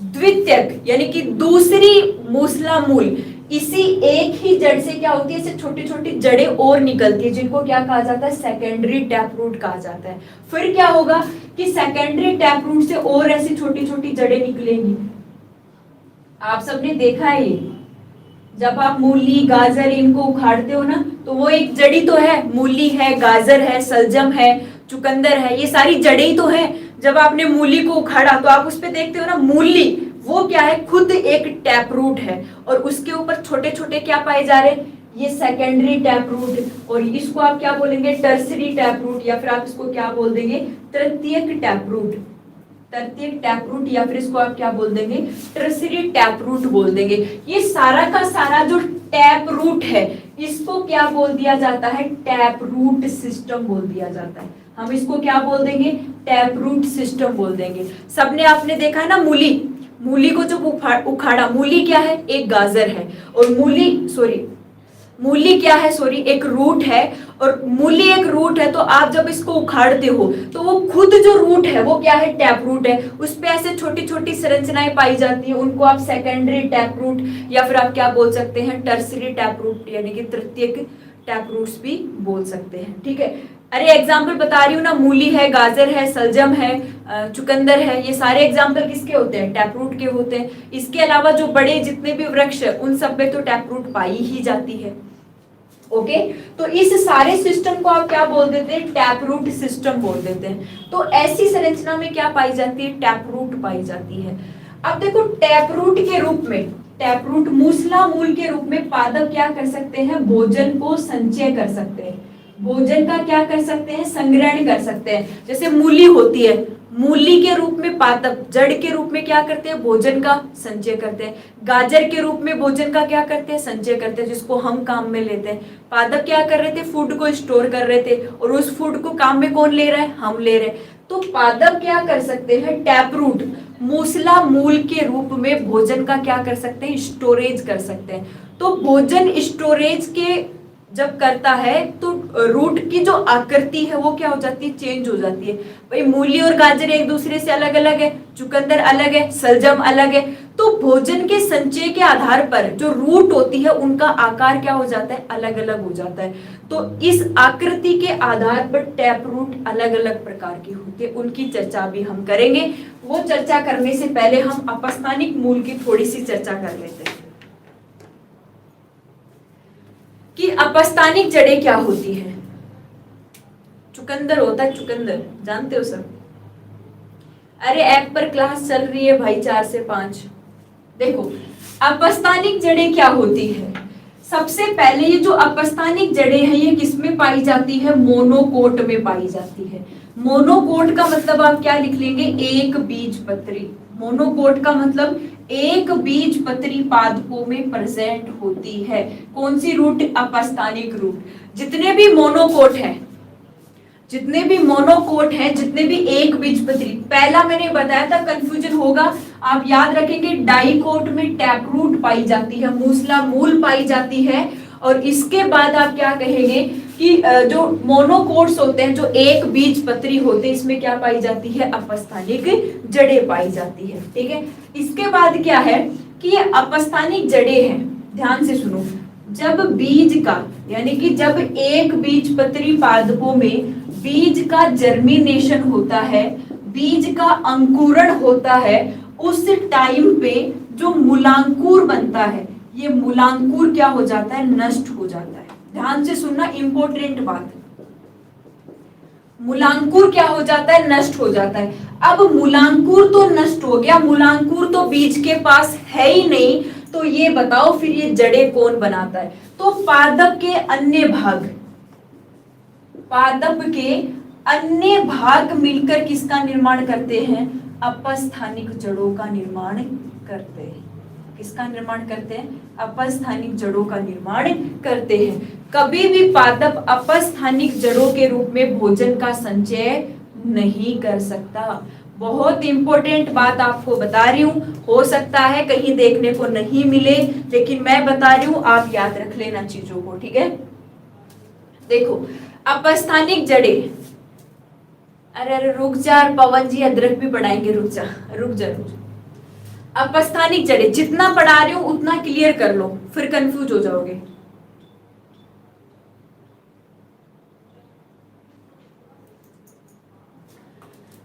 द्वितीयक यानी कि दूसरी मूसला मूल, इसी एक ही जड़ से क्या होती है? इसे छोटी छोटी जड़ें और निकलती है, जिनको क्या कहा जाता है? सेकेंडरी टैप रूट कहा जाता है। फिर क्या होगा कि सेकेंडरी टैप रूट से और ऐसी छोटी छोटी जड़ें निकलेंगी। आप सबने देखा है ये, जब आप मूली गाजर इनको उखाड़ते हो ना, तो वो एक जड़ी तो है, मूली है, गाजर है, सलजम है, चुकंदर है, ये सारी जड़ें ही तो है। जब आपने मूली को उखाड़ा तो आप उस पे देखते हो ना, मूली वो क्या है? खुद एक टैप रूट है और उसके ऊपर छोटे छोटे क्या पाए जा रहे हैं? ये सेकेंडरी टैप रूट। और इसको आप क्या बोलेंगे? टर्सरी टैप रूट, या फिर आप इसको क्या बोल देंगे? तृतीयक टैप रूट। तृतीयक टैप रूट, या फिर इसको आप क्या बोल देंगे? टर्सरी टैप रूट बोल देंगे। ये सारा का सारा जो टैप रूट है इसको क्या बोल दिया जाता है? टैप रूट सिस्टम बोल दिया जाता है। हम इसको क्या बोल देंगे? टैप रूट सिस्टम बोल देंगे। सबने आपने देखा है ना, मूली, मूली को जब उखाड़ा, मूली क्या है? एक गाजर है, और मूली क्या है? एक रूट है, और मूली एक रूट है। तो आप जब इसको उखाड़ते हो तो वो खुद जो रूट है वो क्या है? टैप रूट है। उस पे ऐसे छोटी छोटी संरचनाएं पाई जाती है, उनको आप सेकेंडरी टैप रूट या फिर आप क्या बोल सकते हैं? टर्सरी टैप रूट यानी कि तृतीयक टैप रूट्स भी बोल सकते हैं, ठीक है। अरे एग्जाम्पल बता रही हूँ ना, मूली है, गाजर है, सलजम है, चुकंदर है, ये सारे एग्जाम्पल किसके होते हैं? टैप रूट के होते हैं। इसके अलावा जो बड़े जितने भी वृक्ष है उन सब में तो टैप रूट पाई ही जाती है। ओके, तो इस सारे सिस्टम को आप क्या बोल देते हैं? टैप रूट सिस्टम बोल देते हैं। तो ऐसी संरचना में क्या पाई जाती है? टैप रूट पाई जाती है। अब देखो, टैप रूट के रूप में, टैप रूट मूसला मूल के रूप में पादप क्या कर सकते हैं? भोजन को संचय कर सकते हैं। भोजन का क्या कर सकते हैं? संग्रहण कर सकते हैं। जैसे मूली होती है, मूली के रूप में पादप जड़ के रूप में क्या करते हैं? भोजन का संचय करते हैं। गाजर के रूप में भोजन का क्या करते हैं? संचय करते हैं, जिसको हम काम में लेते हैं। पादप क्या कर रहे थे? फूड को स्टोर कर रहे थे, और उस फूड को काम में कौन ले रहा है? हम ले रहे हैं। तो पादप क्या कर सकते हैं? टैप रूट मूसला मूल के रूप में भोजन का क्या कर सकते हैं? स्टोरेज कर सकते हैं। तो भोजन स्टोरेज के जब करता है तो रूट की जो आकृति है वो क्या हो जाती है? चेंज हो जाती है। भाई मूली और गाजर एक दूसरे से अलग अलग है, चुकंदर अलग है, सलजम अलग है। तो भोजन के संचय के आधार पर जो रूट होती है उनका आकार क्या हो जाता है? अलग अलग हो जाता है। तो इस आकृति के आधार पर टैप रूट अलग अलग प्रकार के होते हैं, उनकी चर्चा भी हम करेंगे। वो चर्चा करने से पहले हम अपस्थानिक मूल की थोड़ी सी चर्चा कर लेते हैं कि अपस्थानिक जड़ें क्या होती है। चुकंदर होता है, चुकंदर जानते हो सब? अरे ऐप पर क्लास चल रही है भाई 4 से 5। देखो अपस्थानिक जड़ें क्या होती है। सबसे पहले ये जो अपस्थानिक जड़ें हैं ये किसमें पाई जाती है? मोनोकोट में पाई जाती है। मोनोकोट का मतलब आप क्या लिख लेंगे? एक बीजपत्री। मोनोकोट का मतलब एक बीजपत्री पादपों में प्रेजेंट होती है। कौन सी रूट? अपस्थानिक रूट। जितने भी मोनोकोट हैं, जितने भी मोनोकोट हैं, जितने भी एक बीजपत्री, पहला मैंने बताया था कंफ्यूजन होगा, आप याद रखेंगे डाइकोट में टैप रूट पाई जाती है, मूसला मूल पाई जाती है, और इसके बाद आप क्या कहेंगे कि जो मोनोकोट्स होते हैं, जो एक बीजपत्री होते हैं, इसमें क्या पाई जाती है? अपस्थानिक जड़ें पाई जाती है। ठीक है, इसके बाद क्या है कि ये अपस्थानिक जड़ें हैं, ध्यान से सुनो, जब बीज का, यानी कि जब एक बीजपत्री पादपों में बीज का जर्मिनेशन होता है, बीज का अंकुरण होता है, उस टाइम पे जो मूलांकुर बनता है, ये मूलांकुर क्या हो जाता है? नष्ट हो जाता है। ध्यान से सुनना, इंपॉर्टेंट बात। मूलांकुर क्या हो जाता है? नष्ट हो जाता है। अब मूलांकुर तो नष्ट हो गया, मूलांकुर तो बीज के पास है ही नहीं, तो ये बताओ फिर ये जड़ें कौन बनाता है? तो पादप के अन्य भाग, पादप के अन्य भाग मिलकर किसका निर्माण करते हैं? अपस्थानिक जड़ों का निर्माण करते हैं। किसका निर्माण करते हैं? अपस्थानिक जड़ों का निर्माण करते हैं। कभी भी पादप अपस्थानिक जड़ों के रूप में भोजन का संचय नहीं कर सकता। बहुत इंपॉर्टेंट बात आपको बता रही हूँ, हो सकता है कहीं देखने को नहीं मिले, लेकिन मैं बता रही हूँ, आप याद रख लेना चीजों को। ठीक है, देखो अपस्थानिक जड़ें, अरे अरे रुक जा पवन जी, अदरक भी पढ़ाएंगे, रुक जा रुक जा रुक जा। अपस्थानिक जड़ें जितना पढ़ा रही हूं उतना क्लियर कर लो, फिर कंफ्यूज हो जाओगे।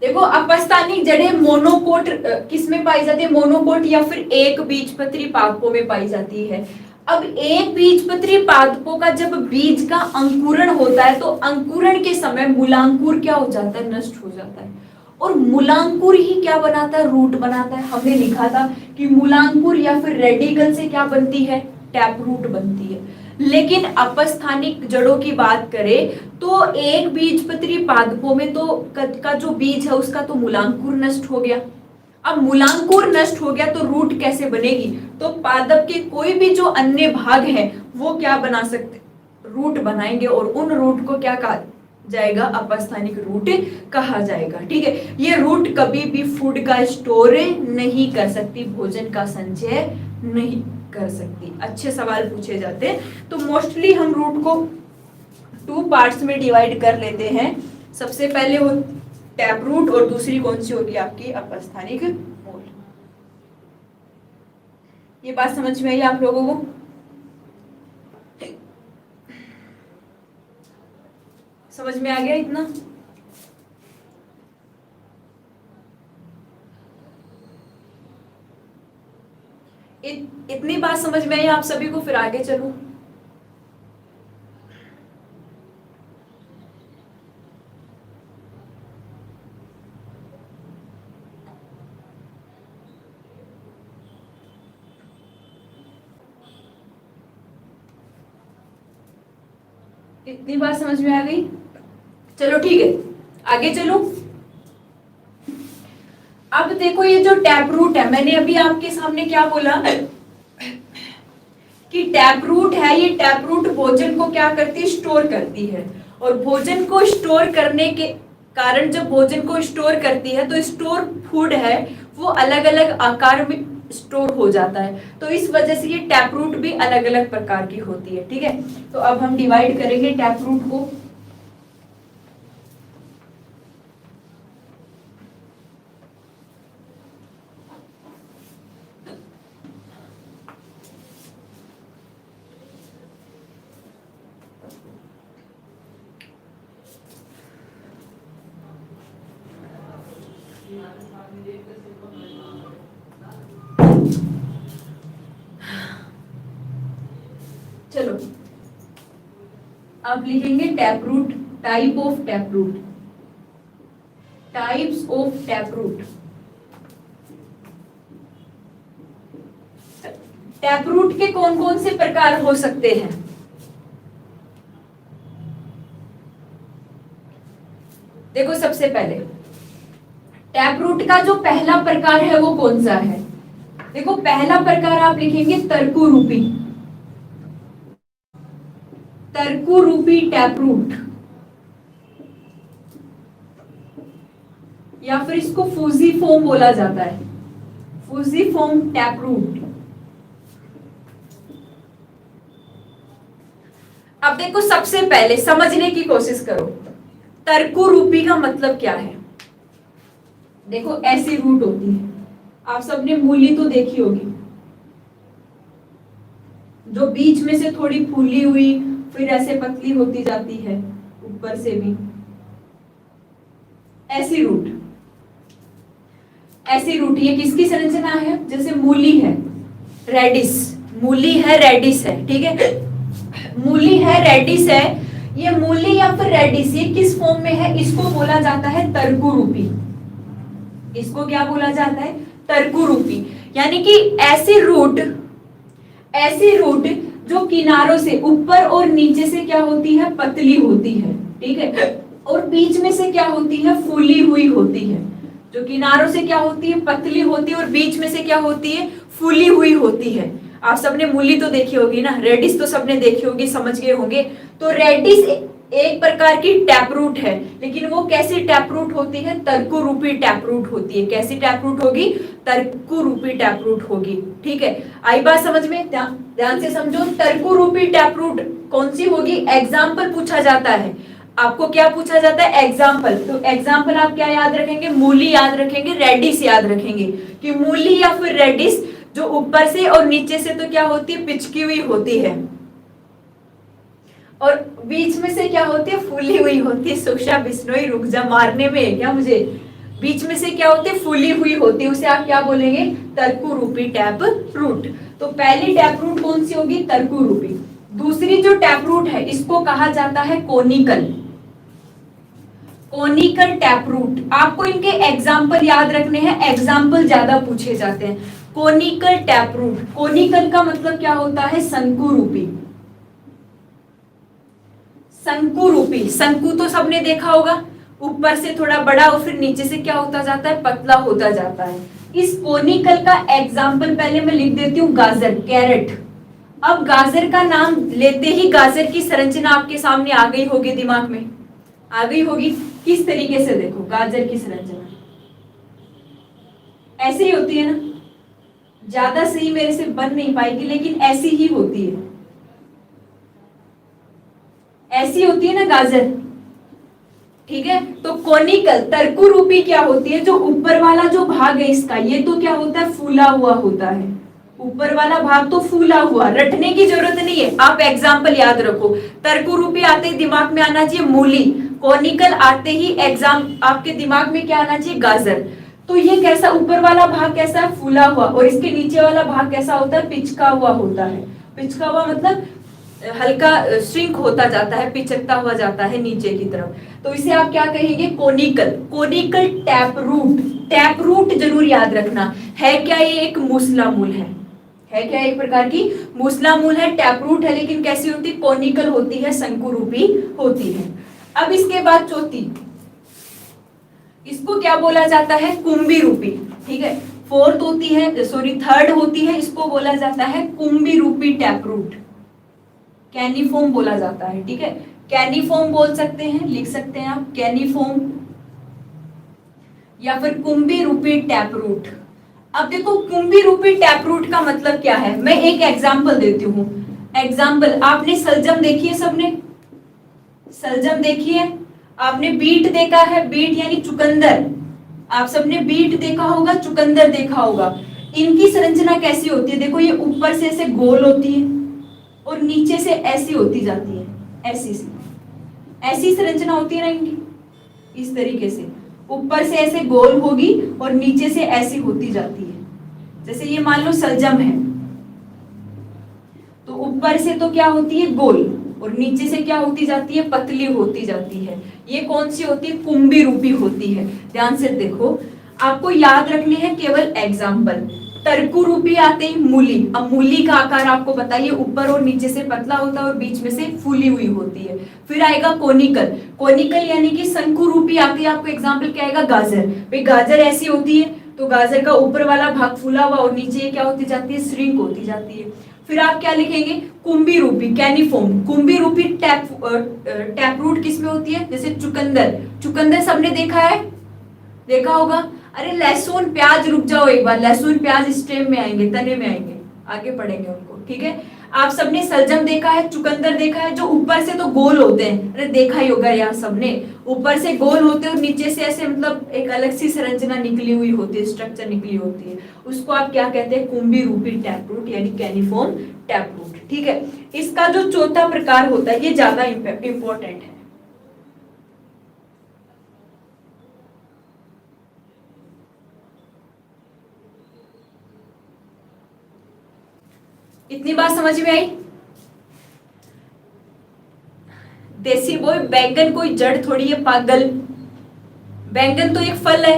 देखो अपस्थानिक जड़ें मोनोकोट किस में पाई जाती है? मोनोकोट या फिर एक बीजपत्री पादपों में पाई जाती है। अब एक बीजपत्री पादपों का जब बीज का अंकुरण होता है, तो अंकुरण के समय मूलांकुर क्या हो जाता है? नष्ट हो जाता है। और मूलांकुर ही क्या बनाता है? रूट बनाता है। हमने लिखा था कि मूलांकुर या फिर रेडिकल से क्या बनती है? टैप रूट बनती है। लेकिन अपस्थानिक जड़ों की बात करें तो एक बीजपत्री पादपों में तो का जो बीज है उसका तो मूलांकुर नष्ट हो गया। अब मूलांकुर नष्ट हो गया तो रूट कैसे बनेगी? तो पादप के कोई भी जो अन्य भाग है वो क्या बना सकते? रूट बनाएंगे, और उन रूट को क्या कहा जाएगा? अपस्थानिक रूट कहा जाएगा। ठीक है, ये रूट कभी भी फूड का स्टोर नहीं कर सकती, भोजन का संचय नहीं कर सकती। अच्छे सवाल पूछे जाते हैं, तो मोस्टली हम रूट को 2 पार्ट्स में डिवाइड कर लेते हैं। सबसे पहले वो टैप रूट, और दूसरी कौन सी होगी? आपकी अपस्थानिक मूल। ये बात समझ में आई आप लोगों को? समझ में आ गया इतना? इतनी बात समझ में आई आप सभी को? फिर आगे चलो। इतनी बात समझ में आ गई? चलो ठीक है, आगे चलो। अब देखो ये जो टैप रूट है, मैंने अभी आपके सामने क्या बोला कि टैप रूट है, ये टैप रूट भोजन को क्या करती है? स्टोर करती है। और भोजन को स्टोर करने के कारण, जब भोजन को स्टोर करती है तो स्टोर फूड है वो अलग अलग आकार में स्टोर हो जाता है। तो इस वजह से ये टैप रूट भी अलग अलग प्रकार की होती है। ठीक है, तो अब हम डिवाइड करेंगे टैप रूट को। चलो अब लिखेंगे tap root, type of tap root, types of tap root. Tap root के कौन कौन से प्रकार हो सकते हैं? देखो सबसे पहले टैप रूट का जो पहला प्रकार है वो कौन सा है? देखो पहला प्रकार आप लिखेंगे तर्कुरूपी, तर्कुरूपी टैप रूट, या फिर इसको फूजीफोम बोला जाता है, फूजीफोम टैप रूट। अब देखो सबसे पहले समझने की कोशिश करो तर्कुरूपी का मतलब क्या है। देखो ऐसी रूट होती है, आप सबने मूली तो देखी होगी, जो बीच में से थोड़ी फूली हुई फिर ऐसे पतली होती जाती है ऊपर से भी, ऐसी रूट, ऐसी रूट। ये किसकी संरचना है? जैसे मूली है, रेडिस, मूली है, रेडिस है, ठीक है, मूली है, रेडिस है, ये मूली या फिर रेडिस ये किस फॉर्म में है? इसको बोला जाता है तर्कुरूपी। इसको क्या बोला जाता है? तर्कुरूपी। यानी कि ऐसी रूट, ऐसी रूट जो किनारों से ऊपर और नीचे से क्या होती है? पतली होती है, ठीक है, और बीच में से क्या होती है? फूली हुई होती है। जो किनारों से क्या होती है? पतली होती है, और बीच में से क्या होती है? फूली हुई होती है। आप सबने मूली तो देखी होगी ना, रेडिस तो सबने देखी होगी, समझ गए होंगे। तो रेडिस एक प्रकार की टैप रूट है, लेकिन वो कैसी टैप रूट होती है? तर्कुरूपी टैप रूट होती है। कैसी टैप रूट होगी? तर्कुरूपी टैप रूट होगी, ठीक है। आई बात समझ में? ध्यान से समझो, तर्कुरूपी टैप रूट कौन सी होगी? एग्जाम्पल पूछा जाता है आपको। क्या पूछा जाता है? एग्जाम्पल। तो एग्जाम्पल आप क्या याद रखेंगे? मूली याद रखेंगे, रेडिस याद रखेंगे, कि मूली या फिर रेडिस जो ऊपर से और नीचे से तो क्या होती है? पिचकी हुई होती है, और बीच में से क्या होती है? फूली हुई होती है। सुक्षा बिश्नोई रुक जा, मारने में है क्या मुझे? बीच में से क्या होती है? फूली हुई होती है, उसे आप क्या बोलेंगे? तर्कुरूपी टैप रूट। तो पहली टैप रूट कौन सी होगी? तर्कुरूपी। दूसरी जो टैप रूट है इसको कहा जाता है कोनिकल, कोनिकल टैप रूट। आपको इनके एग्जाम्पल याद रखने हैं, एग्जाम्पल ज्यादा पूछे जाते हैं। कोनिकल टैप रूट, कोनिकल का मतलब क्या होता है? शंकुरूपी। शंकुरूपी, शंकु तो सबने देखा होगा, ऊपर से थोड़ा बड़ा और फिर नीचे से क्या होता जाता है? पतला होता जाता है। इस कोनिकल का एग्जाम्पल पहले मैं लिख देती हूँ, गाजर, कैरेट। अब गाजर का नाम लेते ही गाजर की संरचना आपके सामने आ गई होगी, दिमाग में आ गई होगी। किस तरीके से? देखो गाजर की संरचना ऐसी ही होती है ना, ज्यादा सही मेरे से बन नहीं पाएगी लेकिन ऐसी ही होती है, ऐसी होती है ना गाजर, ठीक है। तो कोनिकल तर्कुरूपी क्या होती है? जो ऊपर वाला जो भाग है इसका, ये तो क्या होता है? फूला हुआ होता है। ऊपर वाला भाग तो फूला हुआ, रटने की जरूरत नहीं है, आप एग्जाम्पल याद रखो। तर्कुरूपी आते ही दिमाग में आना चाहिए मूली, कोनिकल आते ही एग्जाम आपके दिमाग में क्या आना चाहिए? गाजर। तो ये कैसा, ऊपर वाला भाग कैसा है? फूला हुआ, और इसके नीचे वाला भाग कैसा होता है? पिचका हुआ होता है। पिचका हुआ मतलब हल्का श्रिंक होता जाता है, पिचकता हुआ जाता है नीचे की तरफ। तो इसे आप क्या कहेंगे? Conical, conical tap root. Tap root जरूर याद रखना है। क्या ये एक मूसला मूल है क्या? एक प्रकार की मूसला मूल है, टैप रूट है, लेकिन कैसी होती है? कोनिकल होती है, शंकुरूपी होती है। अब इसके बाद चौथी, इसको क्या बोला जाता है? कुंभी रूपी, ठीक है। फोर्थ होती है, सॉरी थर्ड होती है, इसको बोला जाता है कुंभी रूपी टैप रूट, कैनिफॉर्म बोला जाता है, ठीक है। कैनिफॉर्म बोल सकते हैं, लिख सकते हैं आप कैनिफॉर्म, या फिर कुंभी रूपी टैप रूट। अब देखो कुंभी रूपी टैप रूट का मतलब क्या है, मैं एक एग्जांपल देती हूँ। एग्जांपल, आपने सलजम देखी है? सबने सलजम देखी है? आपने बीट देखा है? बीट यानी चुकंदर, आप सबने बीट देखा होगा, चुकंदर देखा होगा। इनकी संरचना कैसी होती है? देखो ये ऊपर से ऐसे गोल होती है और नीचे से ऐसी होती जाती है, ऐसी सी, ऐसी संरचना होती है ना इनकी, इस तरीके से ऊपर से ऐसे गोल होगी और नीचे से ऐसी होती जाती है। जैसे ये मान लो सलजम है, तो ऊपर से तो क्या होती है? गोल, और नीचे से क्या होती जाती है? पतली होती जाती है। ये कौन सी होती है? कुंभी रूपी होती है। ध्यान से देखो, आपको याद रखने हैं केवल एग्जाम्पल। तर्कु रूपी आते ही मूली। अब मूली का आकार आपको बताइए, ऊपर और नीचे से पतला होता है और बीच में से फूली हुई होती है। फिर आएगा कोनिकल। कोनिकल यानी कि शंकु रूपी आती है। आपको एग्जाम्पल क्या आएगा, गाजर। भाई गाजर ऐसी होती है तो गाजर का ऊपर वाला भाग फूला हुआ और नीचे क्या होती जाती है, श्रिंक होती जाती है। फिर आप क्या लिखेंगे, कुंभी रूपी, कैनिफोम। कुंभी रूपी टैप रूट किसमें होती है, जैसे चुकंदर। चुकंदर सबने देखा है, देखा होगा। अरे लहसुन प्याज, रुक जाओ एक बार, लहसुन प्याज स्टेम में आएंगे, तने में आएंगे, आगे पढ़ेंगे उनको, ठीक है। आप सबने सलजम देखा है, चुकंदर देखा है, जो ऊपर से तो गोल होते हैं, अरे देखा ही होगा यार सबने, ऊपर से गोल होते हैं और नीचे से ऐसे मतलब एक अलग सी संरचना निकली हुई होती है, स्ट्रक्चर निकली होती है, उसको आप क्या कहते हैं, कुंभी रूपी टैप रूट यानी कैनिफोर्म टैप रूट, ठीक है। इसका जो चौथा प्रकार होता है ये ज्यादा इंपॉर्टेंट है। इतनी बात समझ में आई। देसी बॉय, बैंगन कोई जड़ थोड़ी है पागल, बैंगन तो एक फल है,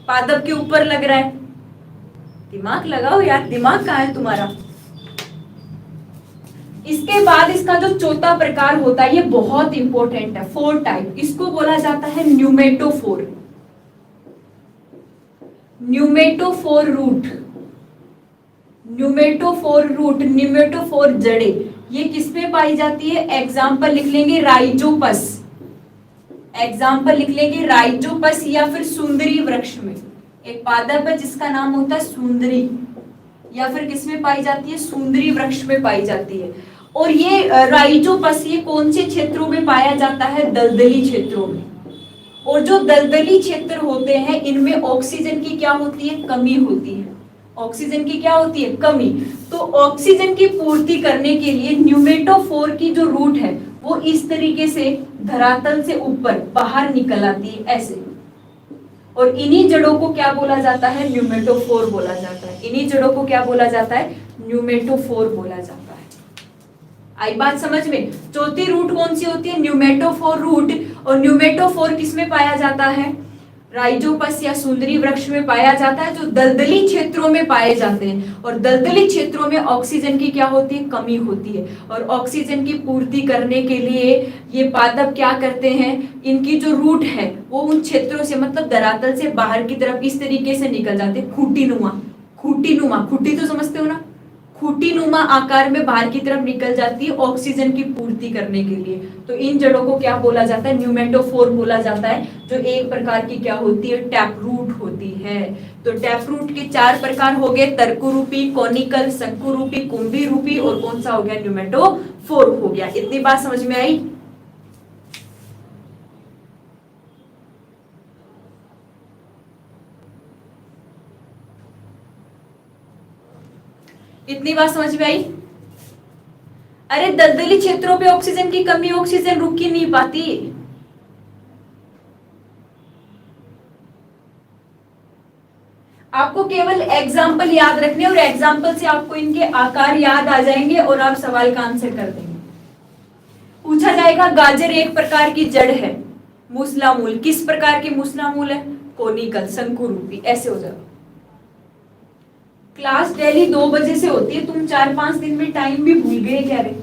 पादप के ऊपर लग रहा है। दिमाग लगाओ यार, दिमाग कहाँ है तुम्हारा। इसके बाद इसका जो चौथा प्रकार होता है ये बहुत इंपॉर्टेंट है, 4 टाइप, इसको बोला जाता है pneumatophore. Pneumatophore root, pneumatophore root, pneumatophore जड़े, ये किसमें पाई जाती है, एग्जाम्पल लिख लेंगे राइजोपस, एग्जाम्पल लिख लेंगे राइजोपस या फिर सुंदरी वृक्ष में। एक पादप है जिसका नाम होता है सुंदरी, या फिर किसमें पाई जाती है, सुंदरी वृक्ष में पाई जाती है। और ये राइजोपस ये कौन से क्षेत्रों में पाया जाता है, दलदली क्षेत्रों में। और जो दलदली क्षेत्र होते हैं इनमें ऑक्सीजन की क्या होती है, कमी होती है। ऑक्सीजन की क्या होती है, कमी। तो ऑक्सीजन की पूर्ति करने के लिए न्यूमेटोफोर की जो रूट है वो इस तरीके से धरातल से ऊपर बाहर निकल आती है ऐसे, और इन्हीं जड़ों को क्या बोला जाता है, न्यूमेटोफोर बोला जाता है। इन्हीं जड़ों को क्या बोला जाता है, न्यूमेटोफोर बोला जाता है। आई बात समझ में। चौथी रूट कौन सी होती है, न्यूमेटोफोर रूट। और न्यूमेटोफोर किसमें पाया जाता है, राइजोपस या सुंदरी वृक्ष में पाया जाता है, जो दलदली क्षेत्रों में पाए जाते हैं। और दलदली क्षेत्रों में ऑक्सीजन की क्या होती है, कमी होती है। और ऑक्सीजन की पूर्ति करने के लिए ये पादप क्या करते हैं, इनकी जो रूट है वो उन क्षेत्रों से मतलब धरातल से बाहर की तरफ इस तरीके से निकल जाते हैं, खूटी नुमा। खूटी नुमा, खूटी तो समझते हो ना, खूटी नुमा आकार में बाहर की तरफ निकल जाती है ऑक्सीजन की पूर्ति करने के लिए। तो इन जड़ों को क्या बोला जाता है, न्यूमेटोफोर बोला जाता है, जो एक प्रकार की क्या होती है, टैप रूट होती है। तो टैप रूट के 4 प्रकार हो गए, तर्कु रूपी, कोनिकल, शंकु रूपी, कुंभी रूपी, और कौन सा हो गया, न्यूमेटोफोर हो गया। इतनी बात समझ में आई। इतनी बात समझ में आई। अरे दलदली क्षेत्रों पे ऑक्सीजन की कमी, ऑक्सीजन रुक ही नहीं पाती। आपको केवल एग्जाम्पल याद रखने, और एग्जाम्पल से आपको इनके आकार याद आ जाएंगे और आप सवाल का आंसर कर देंगे। पूछा जाएगा गाजर एक प्रकार की जड़ है, मूसला मूल, किस प्रकार की मूसला मूल है, कोनिकल, शंकु रूपी, ऐसे हो जाएगा। क्लास डेली 2 बजे से होती है, तुम 4-5 दिन में टाइम भी भूल गए क्या रे।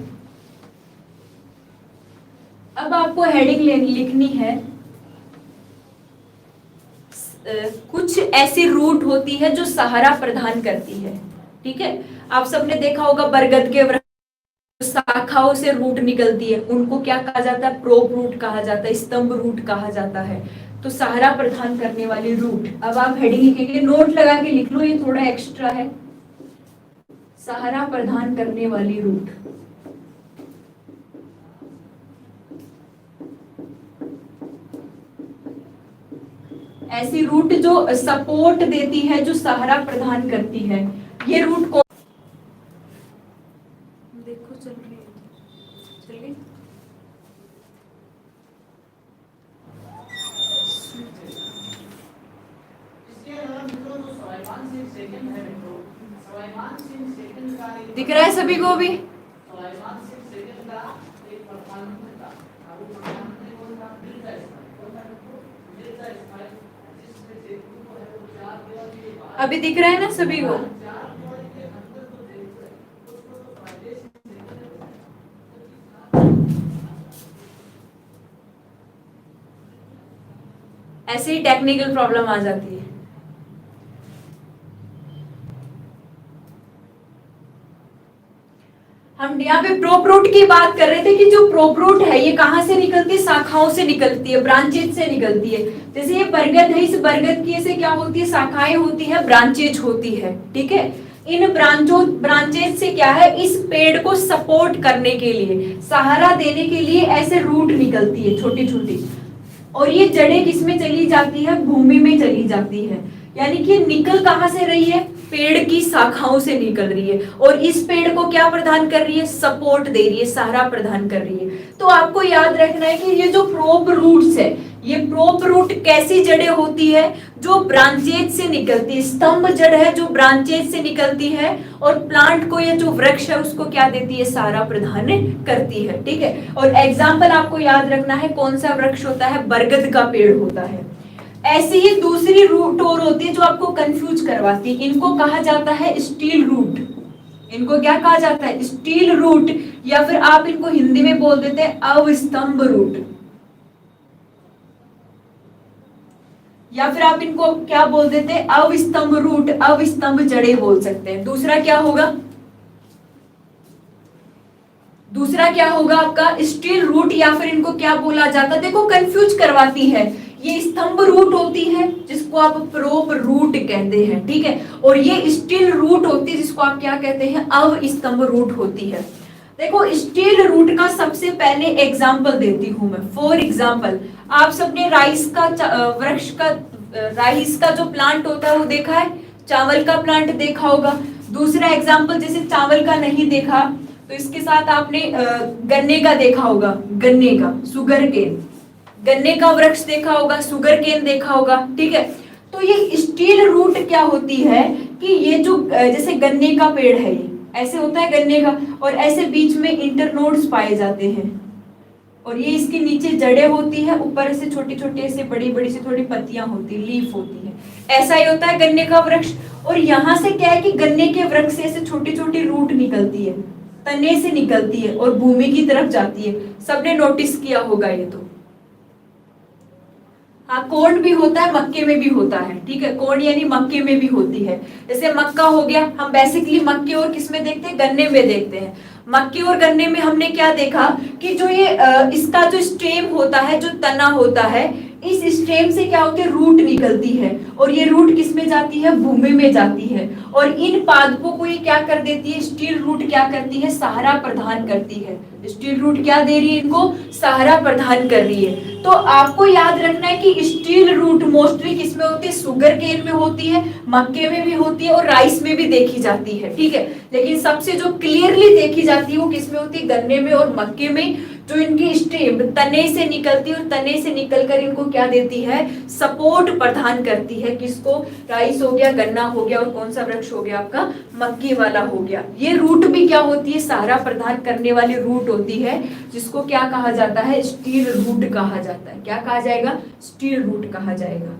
अब आपको हेडिंग लिखनी है, कुछ ऐसी रूट होती है जो सहारा प्रदान करती है, ठीक है। आप सबने देखा होगा बरगद के वृक्ष शाखाओं से रूट निकलती है, उनको क्या कहा जाता है, प्रोप रूट कहा जाता है, स्तंभ रूट कहा जाता है। तो सहारा प्रदान करने वाली रूट। अब आप हेडिंग लिखेंगे, नोट लगा के लिख लो, ये थोड़ा एक्स्ट्रा है। सहारा प्रदान करने वाली रूट, ऐसी रूट जो सपोर्ट देती है, जो सहारा प्रदान करती है, ये रूट कौन, देखो चल रही है, चल गई। दिख रहा है सभी को भी। अभी दिख रहा है ना सभी को। ऐसे ही टेक्निकल प्रॉब्लम आ जाती है। हम यहाँ पे प्रोप रूट की बात कर रहे थे कि जो प्रोप रूट है ये कहाँ से निकलती है, शाखाओं से निकलती है, ब्रांचेज से निकलती है। जैसे ये बरगद है, इस बरगद की से क्या होती है, शाखाएं होती है, ब्रांचेज होती है, ठीक है। इन ब्रांचेज से क्या है, इस पेड़ को सपोर्ट करने के लिए, सहारा देने के लिए ऐसे रूट निकलती है छोटी छोटी, और ये जड़ें किसमें चली जाती है, भूमि में चली जाती है। यानी कि निकल कहां से रही है, पेड़ की शाखाओं से निकल रही है, और इस पेड़ को क्या प्रदान कर रही है, सपोर्ट दे रही है, सहारा प्रदान कर रही है। तो आपको याद रखना है कि ये जो प्रोप रूट्स है, ये प्रोप रूट कैसी जड़ें होती है, जो ब्रांचेज से निकलती है, स्तंभ जड़ है जो ब्रांचेज से निकलती है, और प्लांट को, ये जो वृक्ष है उसको क्या देती है, सहारा प्रदान करती है, ठीक है। और एग्जाम्पल आपको याद रखना है, कौन सा वृक्ष होता है, बरगद का पेड़ होता है। ऐसी ही दूसरी रूट और होती है जो आपको कंफ्यूज करवाती है, इनको कहा जाता है स्टील रूट। इनको क्या कहा जाता है, स्टील रूट, या फिर आप इनको हिंदी में बोल देते हैं अवस्तंभ रूट, या फिर आप इनको क्या बोल देते हैं, अवस्तंभ रूट, अवस्तंभ जड़ें बोल सकते हैं। दूसरा क्या होगा, दूसरा क्या होगा आपका स्टील रूट, या फिर इनको क्या बोला जाता है, देखो कंफ्यूज करवाती है। ये स्तंभ रूट होती है जिसको आप प्रोप रूट कहते हैं, ठीक है, और ये स्टील रूट होती है जिसको आप क्या कहते हैं, अवस्तंभ रूट होती है। देखो स्टील रूट का सबसे पहले एग्जाम्पल देती हूं मैं। फॉर एग्जाम्पल, आप सबने राइस का वृक्ष का, राइस का जो प्लांट होता है वो देखा है, चावल का प्लांट देखा होगा। दूसरा एग्जाम्पल, जैसे चावल का नहीं देखा तो इसके साथ आपने गन्ने का देखा होगा, गन्ने का, सुगर केन, गन्ने का वृक्ष देखा होगा, सुगर केन देखा होगा, ठीक है। तो ये स्टील रूट क्या होती है कि ये जो जैसे गन्ने का पेड़ है, ये ऐसे होता है गन्ने का, और ऐसे बीच में इंटरनोड्स पाए जाते हैं, और ये इसके नीचे जड़ें होती है, ऊपर से छोटी छोटी ऐसे बड़ी बड़ी से थोड़ी पत्तियां होती है, लीफ होती है। ऐसा ही होता है गन्ने का वृक्ष। और यहाँ से क्या है कि गन्ने के वृक्ष से ऐसे छोटी छोटी रूट निकलती है, तने से निकलती है और भूमि की तरफ जाती है। सबने नोटिस किया होगा ये तो। हाँ, कोर्न भी होता है, मक्के में भी होता है, ठीक है, कोर्न यानी मक्के में भी होती है। जैसे मक्का हो गया, हम बेसिकली मक्के और किस में देखते हैं, गन्ने में देखते हैं। मक्के और गन्ने में हमने क्या देखा कि जो ये इसका जो स्टेम होता है, जो तना होता है, इस स्टेम से क्या होती है, रूट निकलती है, और ये रूट किस में जाती है, भूमि में जाती है, और इन पादपों को ये क्या कर देती है, स्टील रूट क्या करती है, सहारा प्रदान करती है। स्टील रूट क्या दे रही है, इनको सहारा प्रदान कर रही है। तो आपको याद रखना है कि स्टील रूट मोस्टली किसमें होती है, शुगर केन में होती है, मक्के में भी होती है, और राइस में भी देखी जाती है, ठीक है। लेकिन सबसे जो क्लियरली देखी जाती है वो किसमें होती है, गन्ने में और मक्के में, जो इनकी स्टेम तने से निकलती है, और तने से निकलकर इनको क्या देती है, सपोर्ट प्रदान करती है। किसको, राइस हो गया, गन्ना हो गया, और कौन सा वृक्ष हो गया आपका, मक्की वाला हो गया। ये रूट भी क्या होती है, सहारा प्रदान करने वाली रूट होती है, जिसको क्या कहा जाता है, स्टील रूट कहा जाता है। क्या कहा जाएगा, स्टील रूट कहा जाएगा।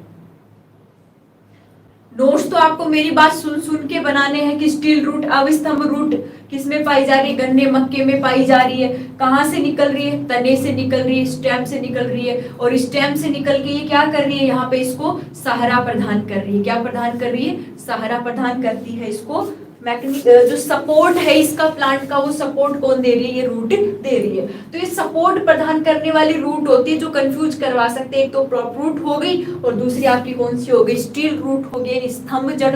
नोट्स तो आपको मेरी बात सुन सुन के बनाने हैं कि स्टील रूट, अवस्तंभ रूट किसमें पाई जा रही है, गन्ने मक्के में पाई जा रही है। कहां से निकल रही है, तने से निकल रही है, स्टेम से निकल रही है, और स्टेम से निकल के ये क्या कर रही है, यहाँ पे इसको सहारा प्रदान कर रही है। क्या प्रदान कर रही है, सहारा प्रदान करती है इसको। जो सपोर्ट है इसका प्लांट का, वो सपोर्ट कौन दे रही है, ये रूट दे रही है। तो ये सपोर्ट प्रदान करने वाली रूट होती है जो कंफ्यूज करवा सकते हैं। एक तो प्रॉप रूट हो गई, और दूसरी आपकी कौन सी हो गई, स्टील रूट हो गई, स्तंभ जड़